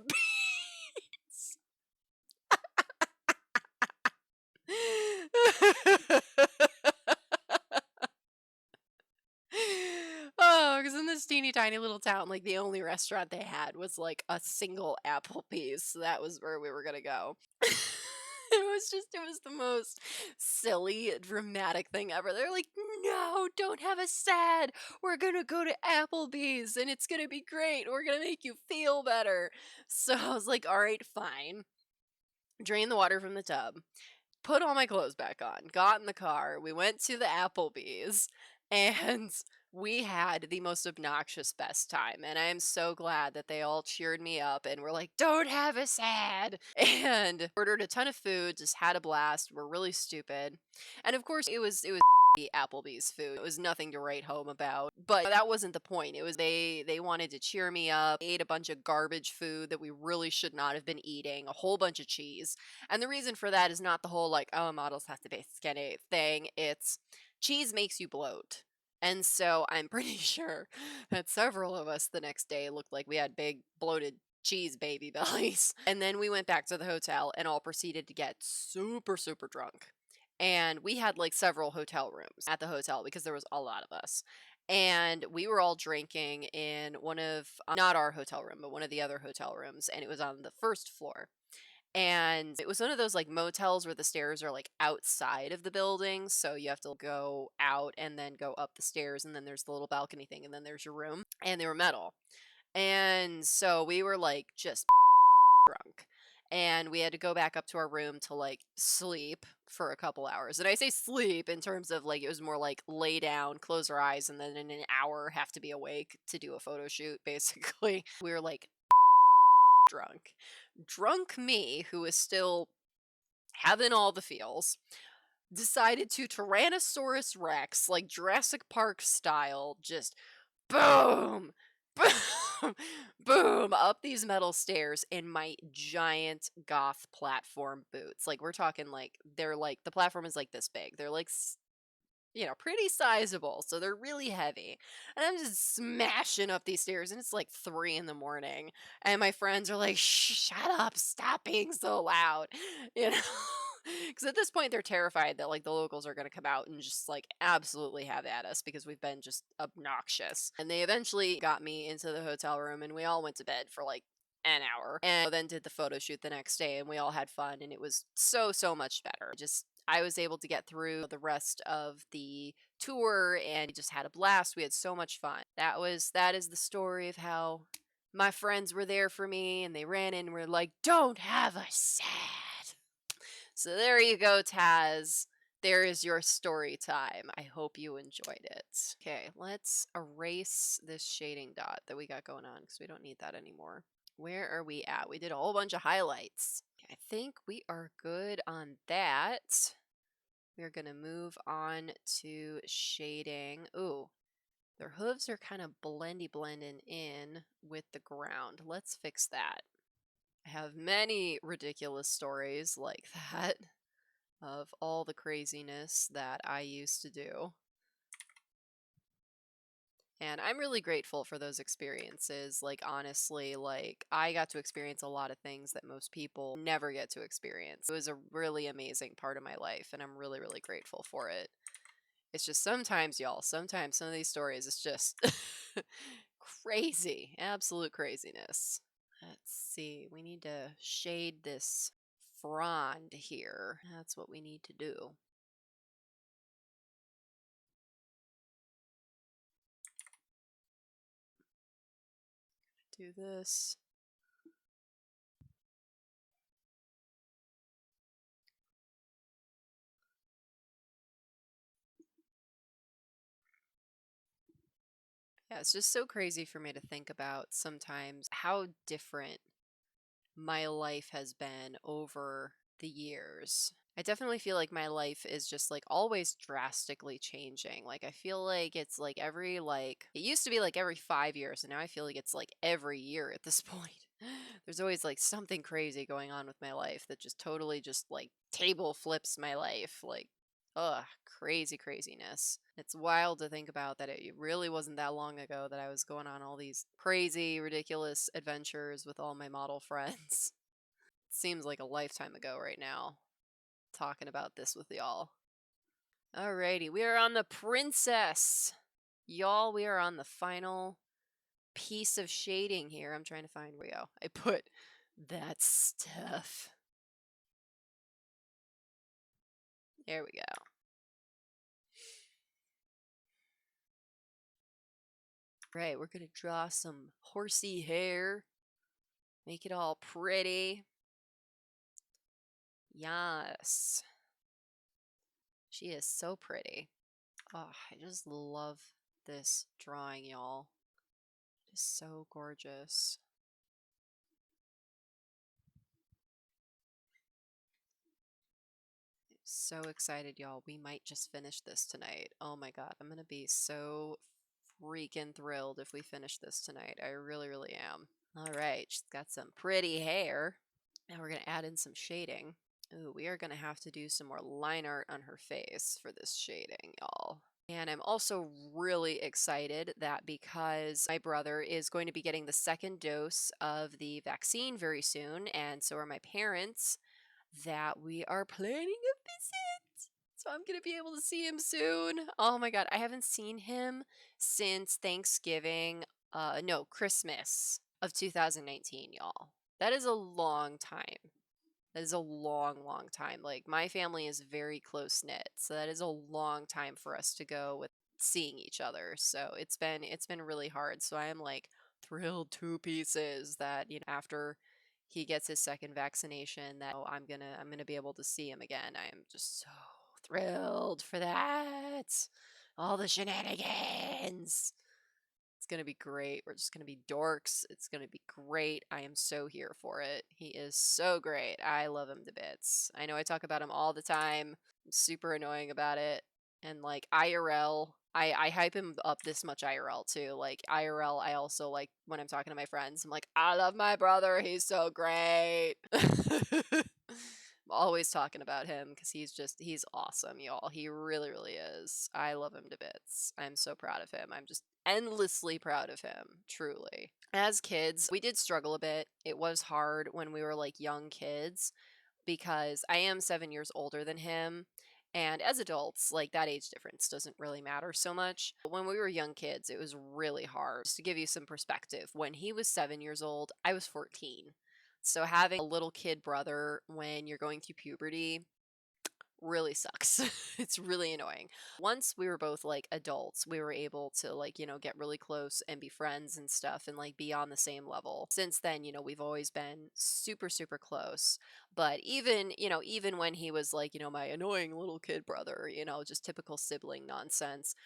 Oh, because in this teeny tiny little town, like the only restaurant they had was like a single Applebee's. So that was where we were gonna go. It was the most silly, dramatic thing ever. They're like, no, don't have a sad. We're gonna go to Applebee's and it's gonna be great. We're gonna make you feel better. So I was like, all right, fine. Drain the water from the tub, put all my clothes back on, got in the car, we went to the Applebee's, and we had the most obnoxious best time. And I am so glad that they all cheered me up and were like, don't have a sad. And ordered a ton of food, just had a blast. We're really stupid. And of course, it was Applebee's food. It was nothing to write home about. But that wasn't the point. It was they wanted to cheer me up. Ate a bunch of garbage food that we really should not have been eating, a whole bunch of cheese. And the reason for that is not the whole like, oh, models have to be skinny thing. It's cheese makes you bloat. And so I'm pretty sure that several of us the next day looked like we had big bloated cheese baby bellies. And then we went back to the hotel and all proceeded to get super, super drunk. And we had like several hotel rooms at the hotel because there was a lot of us. And we were all drinking in one of, not our hotel room, but one of the other hotel rooms. And it was on the first floor. And it was one of those like motels where the stairs are like outside of the building. So you have to go out and then go up the stairs. And then there's the little balcony thing. And then there's your room. And they were metal. And so we were like just drunk. And we had to go back up to our room to like sleep for a couple hours. And I say sleep in terms of like it was more like lay down, close our eyes, and then in an hour have to be awake to do a photo shoot, basically. We were like drunk. Drunk me, who is still having all the feels, decided to Tyrannosaurus Rex, like Jurassic Park style, just boom, boom, boom, up these metal stairs in my giant goth platform boots. Like, we're talking like, they're like, the platform is like this big. They're like, pretty sizable. So they're really heavy. And I'm just smashing up these stairs, and it's like 3 in the morning. And my friends are like, shut up, stop being so loud. You know? Because at this point, they're terrified that like the locals are going to come out and just like absolutely have at us because we've been just obnoxious. And they eventually got me into the hotel room and we all went to bed for like an hour and then did the photo shoot the next day and we all had fun and it was so much better. Just I was able to get through the rest of the tour and we just had a blast. We had so much fun. That is the story of how my friends were there for me and they ran in and were like, "Don't have us sad." So there you go, Taz. There is your story time. I hope you enjoyed it. Okay, let's erase this shading dot that we got going on because we don't need that anymore. Where are we at? We did a whole bunch of highlights. I think we are good on that. We're going to move on to shading. Ooh, their hooves are kind of blending in with the ground. Let's fix that. I have many ridiculous stories like that of all the craziness that I used to do. And I'm really grateful for those experiences. Like, honestly, like, I got to experience a lot of things that most people never get to experience. It was a really amazing part of my life, and I'm really grateful for it. It's just sometimes, y'all, sometimes some of these stories, it's just crazy, absolute craziness. Let's see, we need to shade this frond here. That's what we need to do. Do this. Yeah, it's just so crazy for me to think about sometimes how different my life has been over the years. I definitely feel like my life is just like always drastically changing. Like I feel like it's like every like it used to be like every 5 years and now I feel like it's like every year at this point. There's always like something crazy going on with my life that just totally just like table flips my life. Like ugh, craziness. It's wild to think about that it really wasn't that long ago that I was going on all these crazy, ridiculous adventures with all my model friends. Seems like a lifetime ago right now, talking about this with y'all. Alrighty, we are on the princess. Y'all, we are on the final piece of shading here. I'm trying to find where we go. I put that stuff. There we go. Right, we're gonna draw some horsey hair. Make it all pretty. Yes. She is so pretty. Oh, I just love this drawing, y'all. Just so gorgeous. So excited, y'all. We might just finish this tonight. Oh my god, I'm gonna be so freaking thrilled if we finish this tonight. I really am. Alright, she's got some pretty hair. Now we're gonna add in some shading. Ooh, we are gonna have to do some more line art on her face for this shading, y'all. And I'm also really excited that because my brother is going to be getting the second dose of the vaccine very soon, and so are my parents, that we are planning a visit. So I'm going to be able to see him soon. Oh my god, I haven't seen him since Thanksgiving, no, Christmas of 2019, y'all. That is a long time. That is a long time. Like, my family is very close knit, so that is a long time for us to go with seeing each other. So it's been really hard. So I am like thrilled to pieces that, you know, after he gets his second vaccination that I'm gonna be able to see him again. I am just so thrilled for that. All the shenanigans. It's gonna be great. We're just gonna be dorks. It's gonna be great. I am so here for it. He is so great. I love him to bits. I know I talk about him all the time. I'm super annoying about it. And like IRL, I hype him up this much IRL too. Like IRL, I also like when I'm talking to my friends, I'm like, I love my brother. He's so great. I'm always talking about him because he's awesome, y'all. He really is. I love him to bits. I'm so proud of him. I'm just endlessly proud of him, truly. As kids, we did struggle a bit. It was hard when we were like young kids, because I am 7 years older than him. And as adults, like that age difference doesn't really matter so much. But when we were young kids, it was really hard. Just to give you some perspective, when he was 7 years old, I was 14. So having a little kid brother when you're going through puberty really sucks. It's really annoying. Once we were both like adults, we were able to like, get really close and be friends and stuff and like be on the same level. Since then, we've always been super, super close. But even when he was like, my annoying little kid brother, just typical sibling nonsense,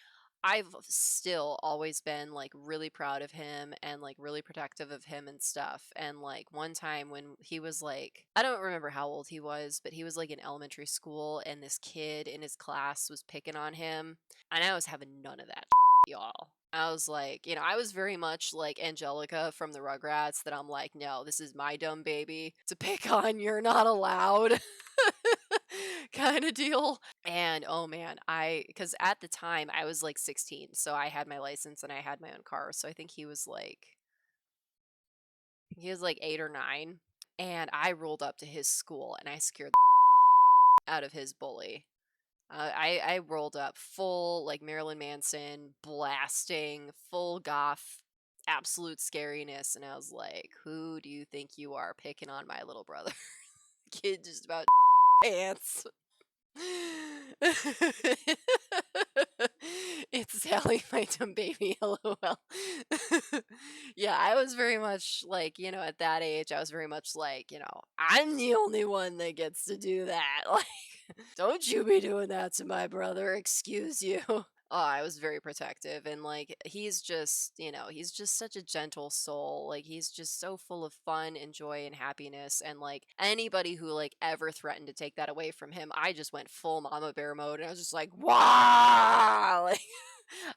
I've still always been like really proud of him and like really protective of him and stuff. And like one time when he was like, I don't remember how old he was, but he was like in elementary school and this kid in his class was picking on him. And I was having none of that, y'all. I was like, I was very much like Angelica from the Rugrats that I'm like, no, this is my dumb baby to pick on. You're not allowed. Kind of deal. And oh man, because at the time I was like 16, so I had my license and I had my own car. So I think he was like 8 or 9, and I rolled up to his school and I scared the out of his bully. I rolled up full like Marilyn Manson blasting, full goth, absolute scariness, and I was like, "Who do you think you are picking on my little brother?" Kid just about pants. It's Sally, my dumb baby. LOL. Yeah, I was very much like, at that age, I was very much like, I'm the only one that gets to do that. Like, don't you be doing that to my brother. Excuse you. Oh, I was very protective and like he's just such a gentle soul. Like he's just so full of fun and joy and happiness and like anybody who like ever threatened to take that away from him, I just went full mama bear mode and I was just like, "Wow!" Like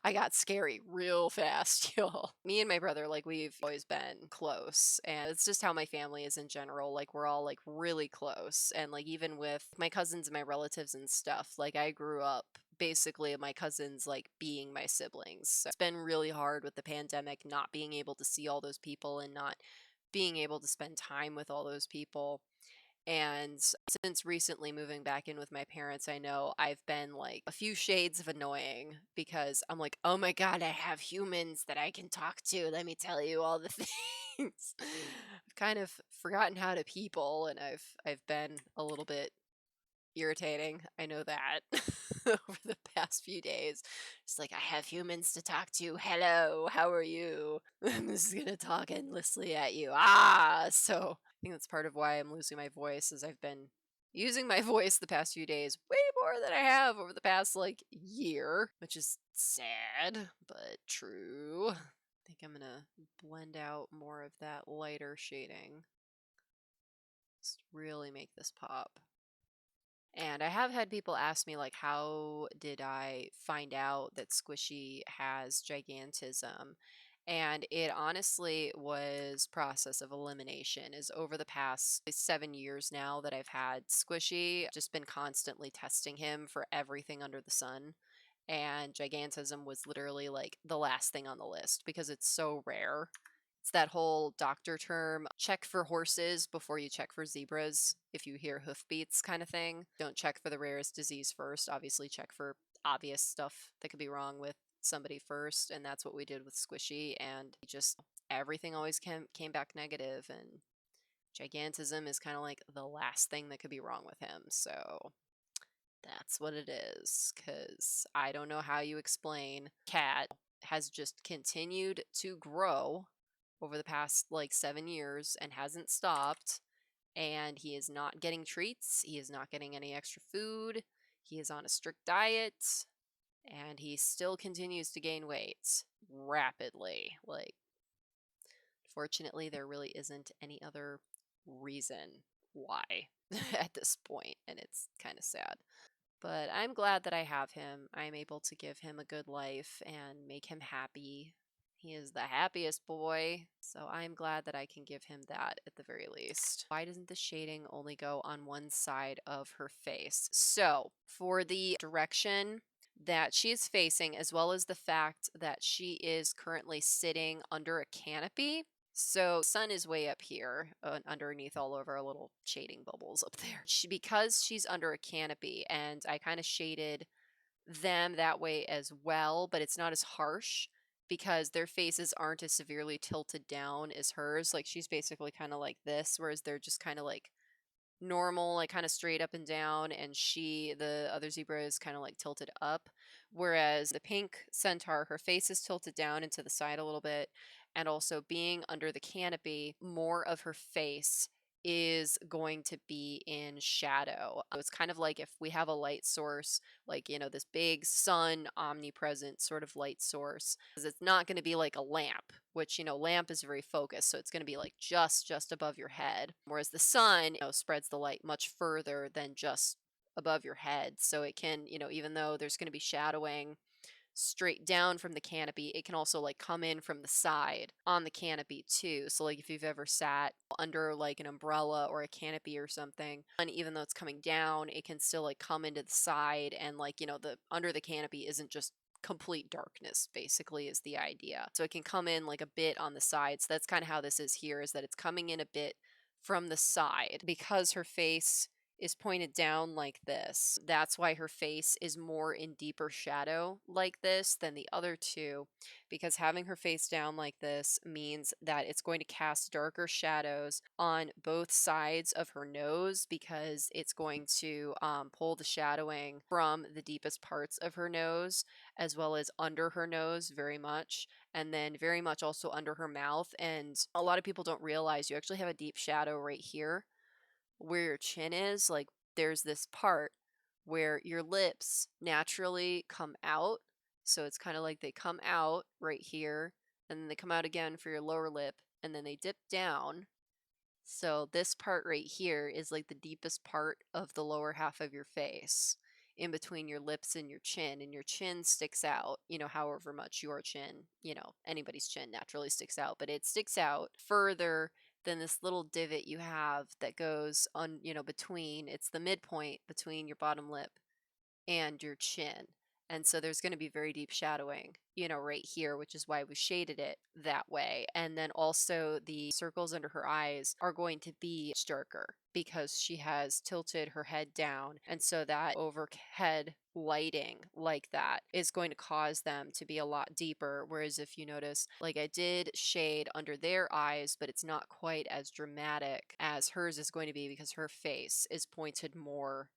I got scary real fast, y'all. Me and my brother, like, we've always been close, and it's just how my family is in general. Like, we're all like really close, and like, even with my cousins and my relatives and stuff, like, I grew up basically my cousins like being my siblings. So it's been really hard with the pandemic, not being able to see all those people and not being able to spend time with all those people. And since recently moving back in with my parents, I know I've been like a few shades of annoying because I'm like, oh my God, I have humans that I can talk to. Let me tell you all the things. I've kind of forgotten how to people and I've been a little bit irritating. I know that over the past few days. It's like I have humans to talk to. Hello, how are you? I'm just gonna talk endlessly at you. So I think that's part of why I'm losing my voice, is I've been using my voice the past few days way more than I have over the past like year, which is sad but true. I think I'm gonna blend out more of that lighter shading. Just really make this pop. And I have had people ask me, like, how did I find out that Squishy has gigantism? And it honestly was process of elimination. Is over the past 7 years now that I've had Squishy, just been constantly testing him for everything under the sun. And gigantism was literally like the last thing on the list because it's so rare. It's that whole doctor term, check for horses before you check for zebras. If you hear hoofbeats kind of thing, don't check for the rarest disease first. Obviously, check for obvious stuff that could be wrong with somebody first. And that's what we did with Squishy. And just everything always came back negative, and gigantism is kind of like the last thing that could be wrong with him. So that's what it is, because I don't know how you explain cat has just continued to grow over the past like 7 years and hasn't stopped. And he is not getting treats. He is not getting any extra food. He is on a strict diet. And he still continues to gain weight rapidly. Like, fortunately, there really isn't any other reason why at this point, and it's kind of sad. But I'm glad that I have him. I'm able to give him a good life and make him happy. He is the happiest boy, so I'm glad that I can give him that at the very least. Why doesn't the shading only go on one side of her face? So, for the direction that she is facing, as well as the fact that she is currently sitting under a canopy, So sun is way up here, underneath all of our little shading bubbles up there. Because she's under a canopy, and I kind of shaded them that way as well, but it's not as harsh because their faces aren't as severely tilted down as hers. Like she's basically kind of like this, whereas they're just kind of like normal, like kind of straight up and down, and the other zebra is kind of like tilted up. Whereas the pink centaur, her face is tilted down and to the side a little bit, and also being under the canopy, more of her face is going to be in shadow. So it's kind of like if we have a light source, like, this big sun, omnipresent sort of light source, 'cause it's not going to be like a lamp, which, lamp is very focused, so it's going to be like just above your head, whereas the sun, spreads the light much further than just above your head. So it can, even though there's going to be shadowing straight down from the canopy, it can also like come in from the side on the canopy too. So like if you've ever sat under like an umbrella or a canopy or something, and even though it's coming down, it can still like come into the side, and like, the under the canopy isn't just complete darkness, basically, is the idea. So it can come in like a bit on the side. So that's kind of how this is here, is that it's coming in a bit from the side because her face is pointed down like this. That's why her face is more in deeper shadow like this than the other two, because having her face down like this means that it's going to cast darker shadows on both sides of her nose, because it's going to pull the shadowing from the deepest parts of her nose, as well as under her nose very much, and then very much also under her mouth. And a lot of people don't realize you actually have a deep shadow right here where your chin is. Like there's this part where your lips naturally come out. So it's kind of like they come out right here, and then they come out again for your lower lip, and then they dip down. So this part right here is like the deepest part of the lower half of your face, in between your lips and your chin sticks out, however much your chin, anybody's chin naturally sticks out, but it sticks out further than this little divot you have that goes on, between, it's the midpoint between your bottom lip and your chin. And so there's going to be very deep shadowing, right here, which is why we shaded it that way. And then also the circles under her eyes are going to be darker because she has tilted her head down. And so that overhead lighting like that is going to cause them to be a lot deeper. Whereas if you notice, like I did shade under their eyes, but it's not quite as dramatic as hers is going to be because her face is pointed more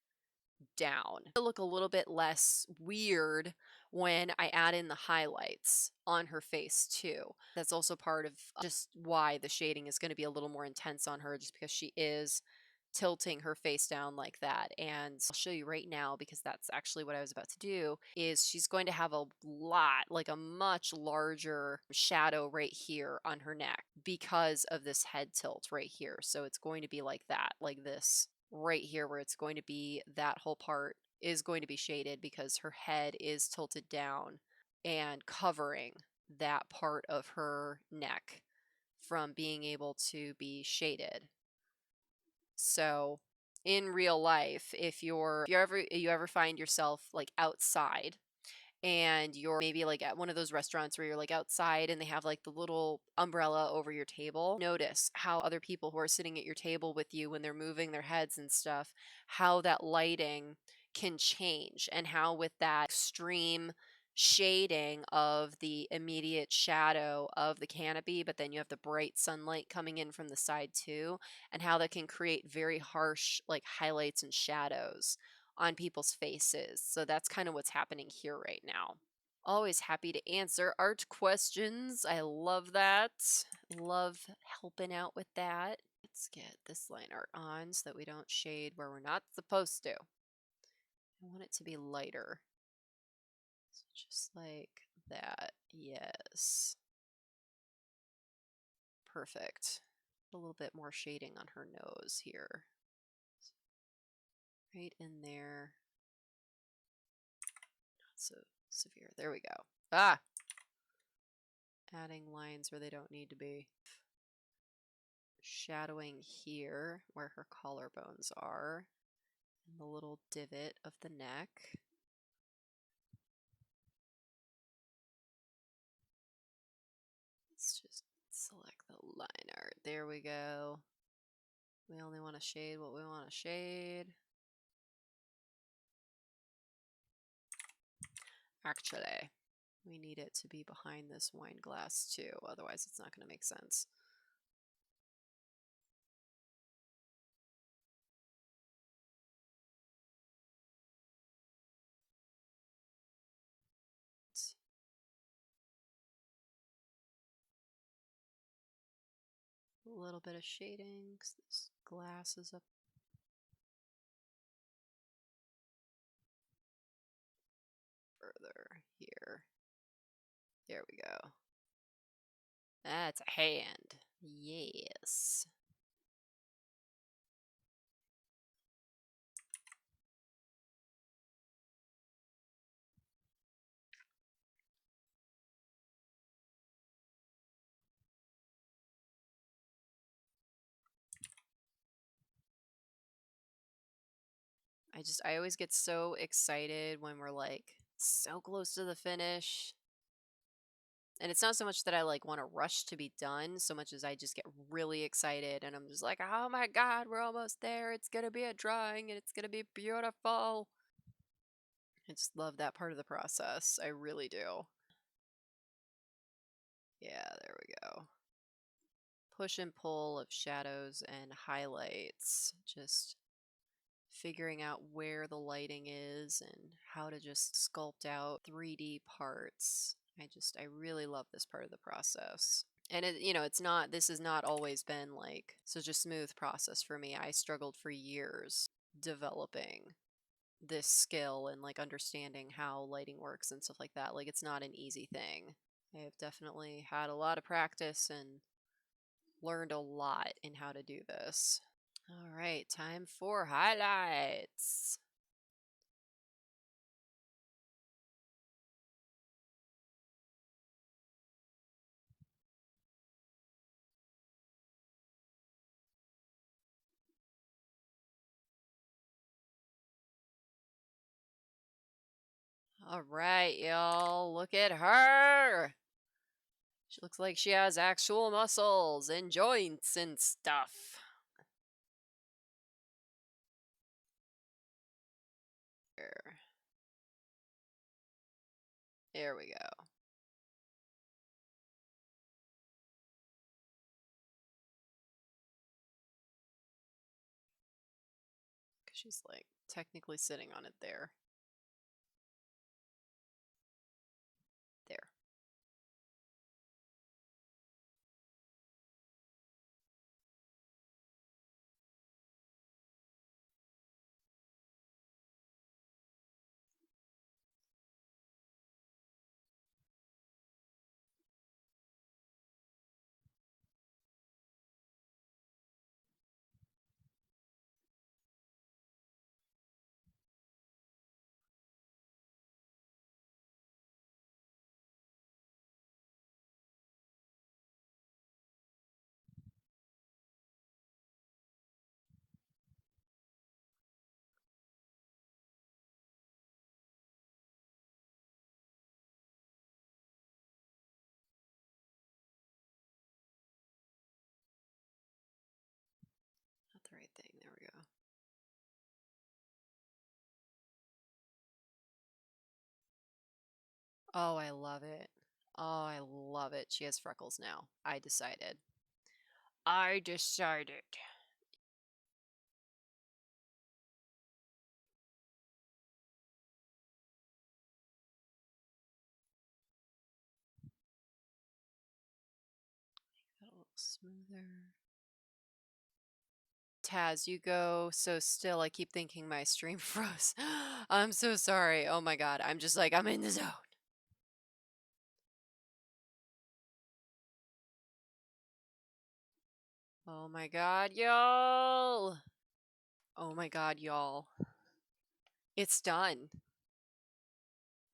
down. It'll look a little bit less weird when I add in the highlights on her face too. That's also part of just why the shading is going to be a little more intense on her, just because she is tilting her face down like that. And I'll show you right now, because that's actually what I was about to do, is she's going to have a lot, like a much larger shadow right here on her neck because of this head tilt right here. So it's going to be like that, like this right here, where it's going to be that whole part is going to be shaded because her head is tilted down and covering that part of her neck from being able to be shaded. So in real life, if you ever find yourself like outside, and you're maybe like at one of those restaurants where you're like outside and they have like the little umbrella over your table, notice how other people who are sitting at your table with you, when they're moving their heads and stuff, how that lighting can change, and how with that extreme shading of the immediate shadow of the canopy, but then you have the bright sunlight coming in from the side too, and how that can create very harsh like highlights and shadows on people's faces. So that's kind of what's happening here right now. Always happy to answer art questions. I love that. Love helping out with that. Let's get this line art on so that we don't shade where we're not supposed to. I want it to be lighter. So just like that. Yes. Perfect. A little bit more shading on her nose here. Right in there. Not so severe. There we go. Ah! Adding lines where they don't need to be. Shadowing here where her collarbones are, and the little divot of the neck. Let's just select the line art. There we go. We only want to shade what we want to shade. Actually, we need it to be behind this wine glass too, otherwise it's not going to make sense. A little bit of shading because this glass is up. Further here. There we go. That's a hand. Yes. I always get so excited when we're like so close to the finish. And it's not so much that I like want to rush to be done, so much as I just get really excited and I'm just like, oh my God, we're almost there. It's going to be a drawing and it's going to be beautiful. I just love that part of the process. I really do. Yeah, there we go. Push and pull of shadows and highlights. Just figuring out where the lighting is and how to just sculpt out 3D parts. I really love this part of the process. And this has not always been like such a smooth process for me. I struggled for years developing this skill and like understanding how lighting works and stuff like that. Like it's not an easy thing. I have definitely had a lot of practice and learned a lot in how to do this. All right, time for highlights. All right, y'all, look at her. She looks like she has actual muscles and joints and stuff. There we go. Because she's like technically sitting on it there. There. Not the right thing. There we go. Oh, I love it. Oh, I love it. She has freckles now. I decided. I decided. Make that a little smoother. Taz, you go so still. I keep thinking my stream froze. I'm so sorry. Oh my God. I'm just like, I'm in the zone. Oh my God, y'all. Oh my God, y'all. It's done.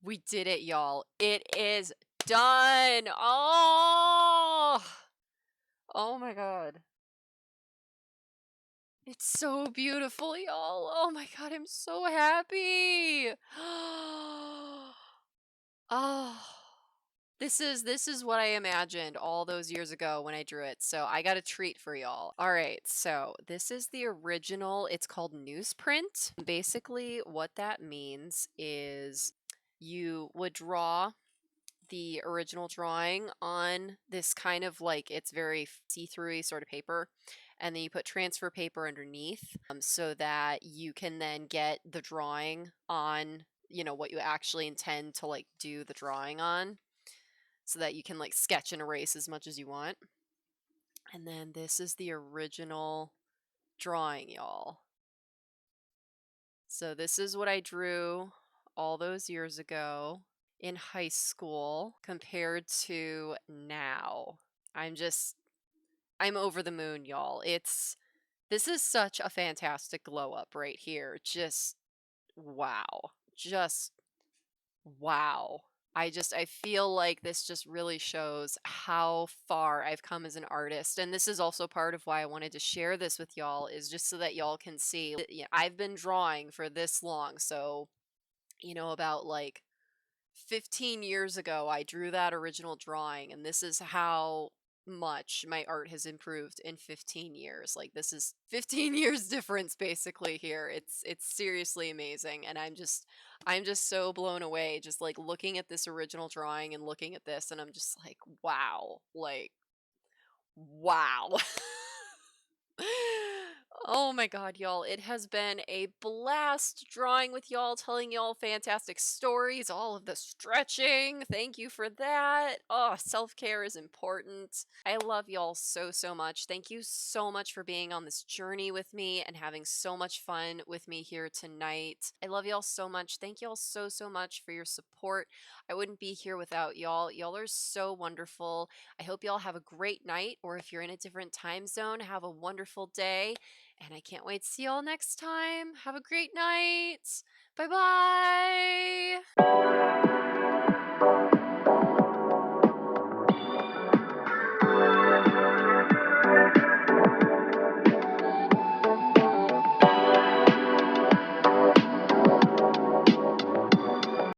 We did it, y'all. It is done. Oh. Oh my God. It's so beautiful, y'all. Oh my God, I'm so happy. Oh. This is what I imagined all those years ago when I drew it. So I got a treat for y'all. All right, so this is the original. It's called newsprint. Basically, what that means is you would draw the original drawing on this kind of like it's very see-through sort of paper, and then you put transfer paper underneath, so that you can then get the drawing on, what you actually intend to like do the drawing on, so that you can like sketch and erase as much as you want. And then this is the original drawing, y'all. So this is what I drew all those years ago in high school compared to now. I'm just I'm over the moon, y'all. This is such a fantastic glow up right here. Just wow. Just wow. I feel like this just really shows how far I've come as an artist. And this is also part of why I wanted to share this with y'all, is just so that y'all can see, yeah, I've been drawing for this long. So, about like 15 years ago, I drew that original drawing, and this is how much my art has improved in 15 years. Like this is 15 years difference basically here. It's seriously amazing, and I'm just so blown away just like looking at this original drawing and looking at this, and I'm just like, wow. Like wow. Oh my god, y'all. It has been a blast drawing with y'all, telling y'all fantastic stories, all of the stretching. Thank you for that. Oh, self care is important. I love y'all so, so much. Thank you so much for being on this journey with me and having so much fun with me here tonight. I love y'all so much. Thank y'all so, so much for your support. I wouldn't be here without y'all. Y'all are so wonderful. I hope y'all have a great night, or if you're in a different time zone, have a wonderful day. And I can't wait to see y'all next time. Have a great night. Bye bye.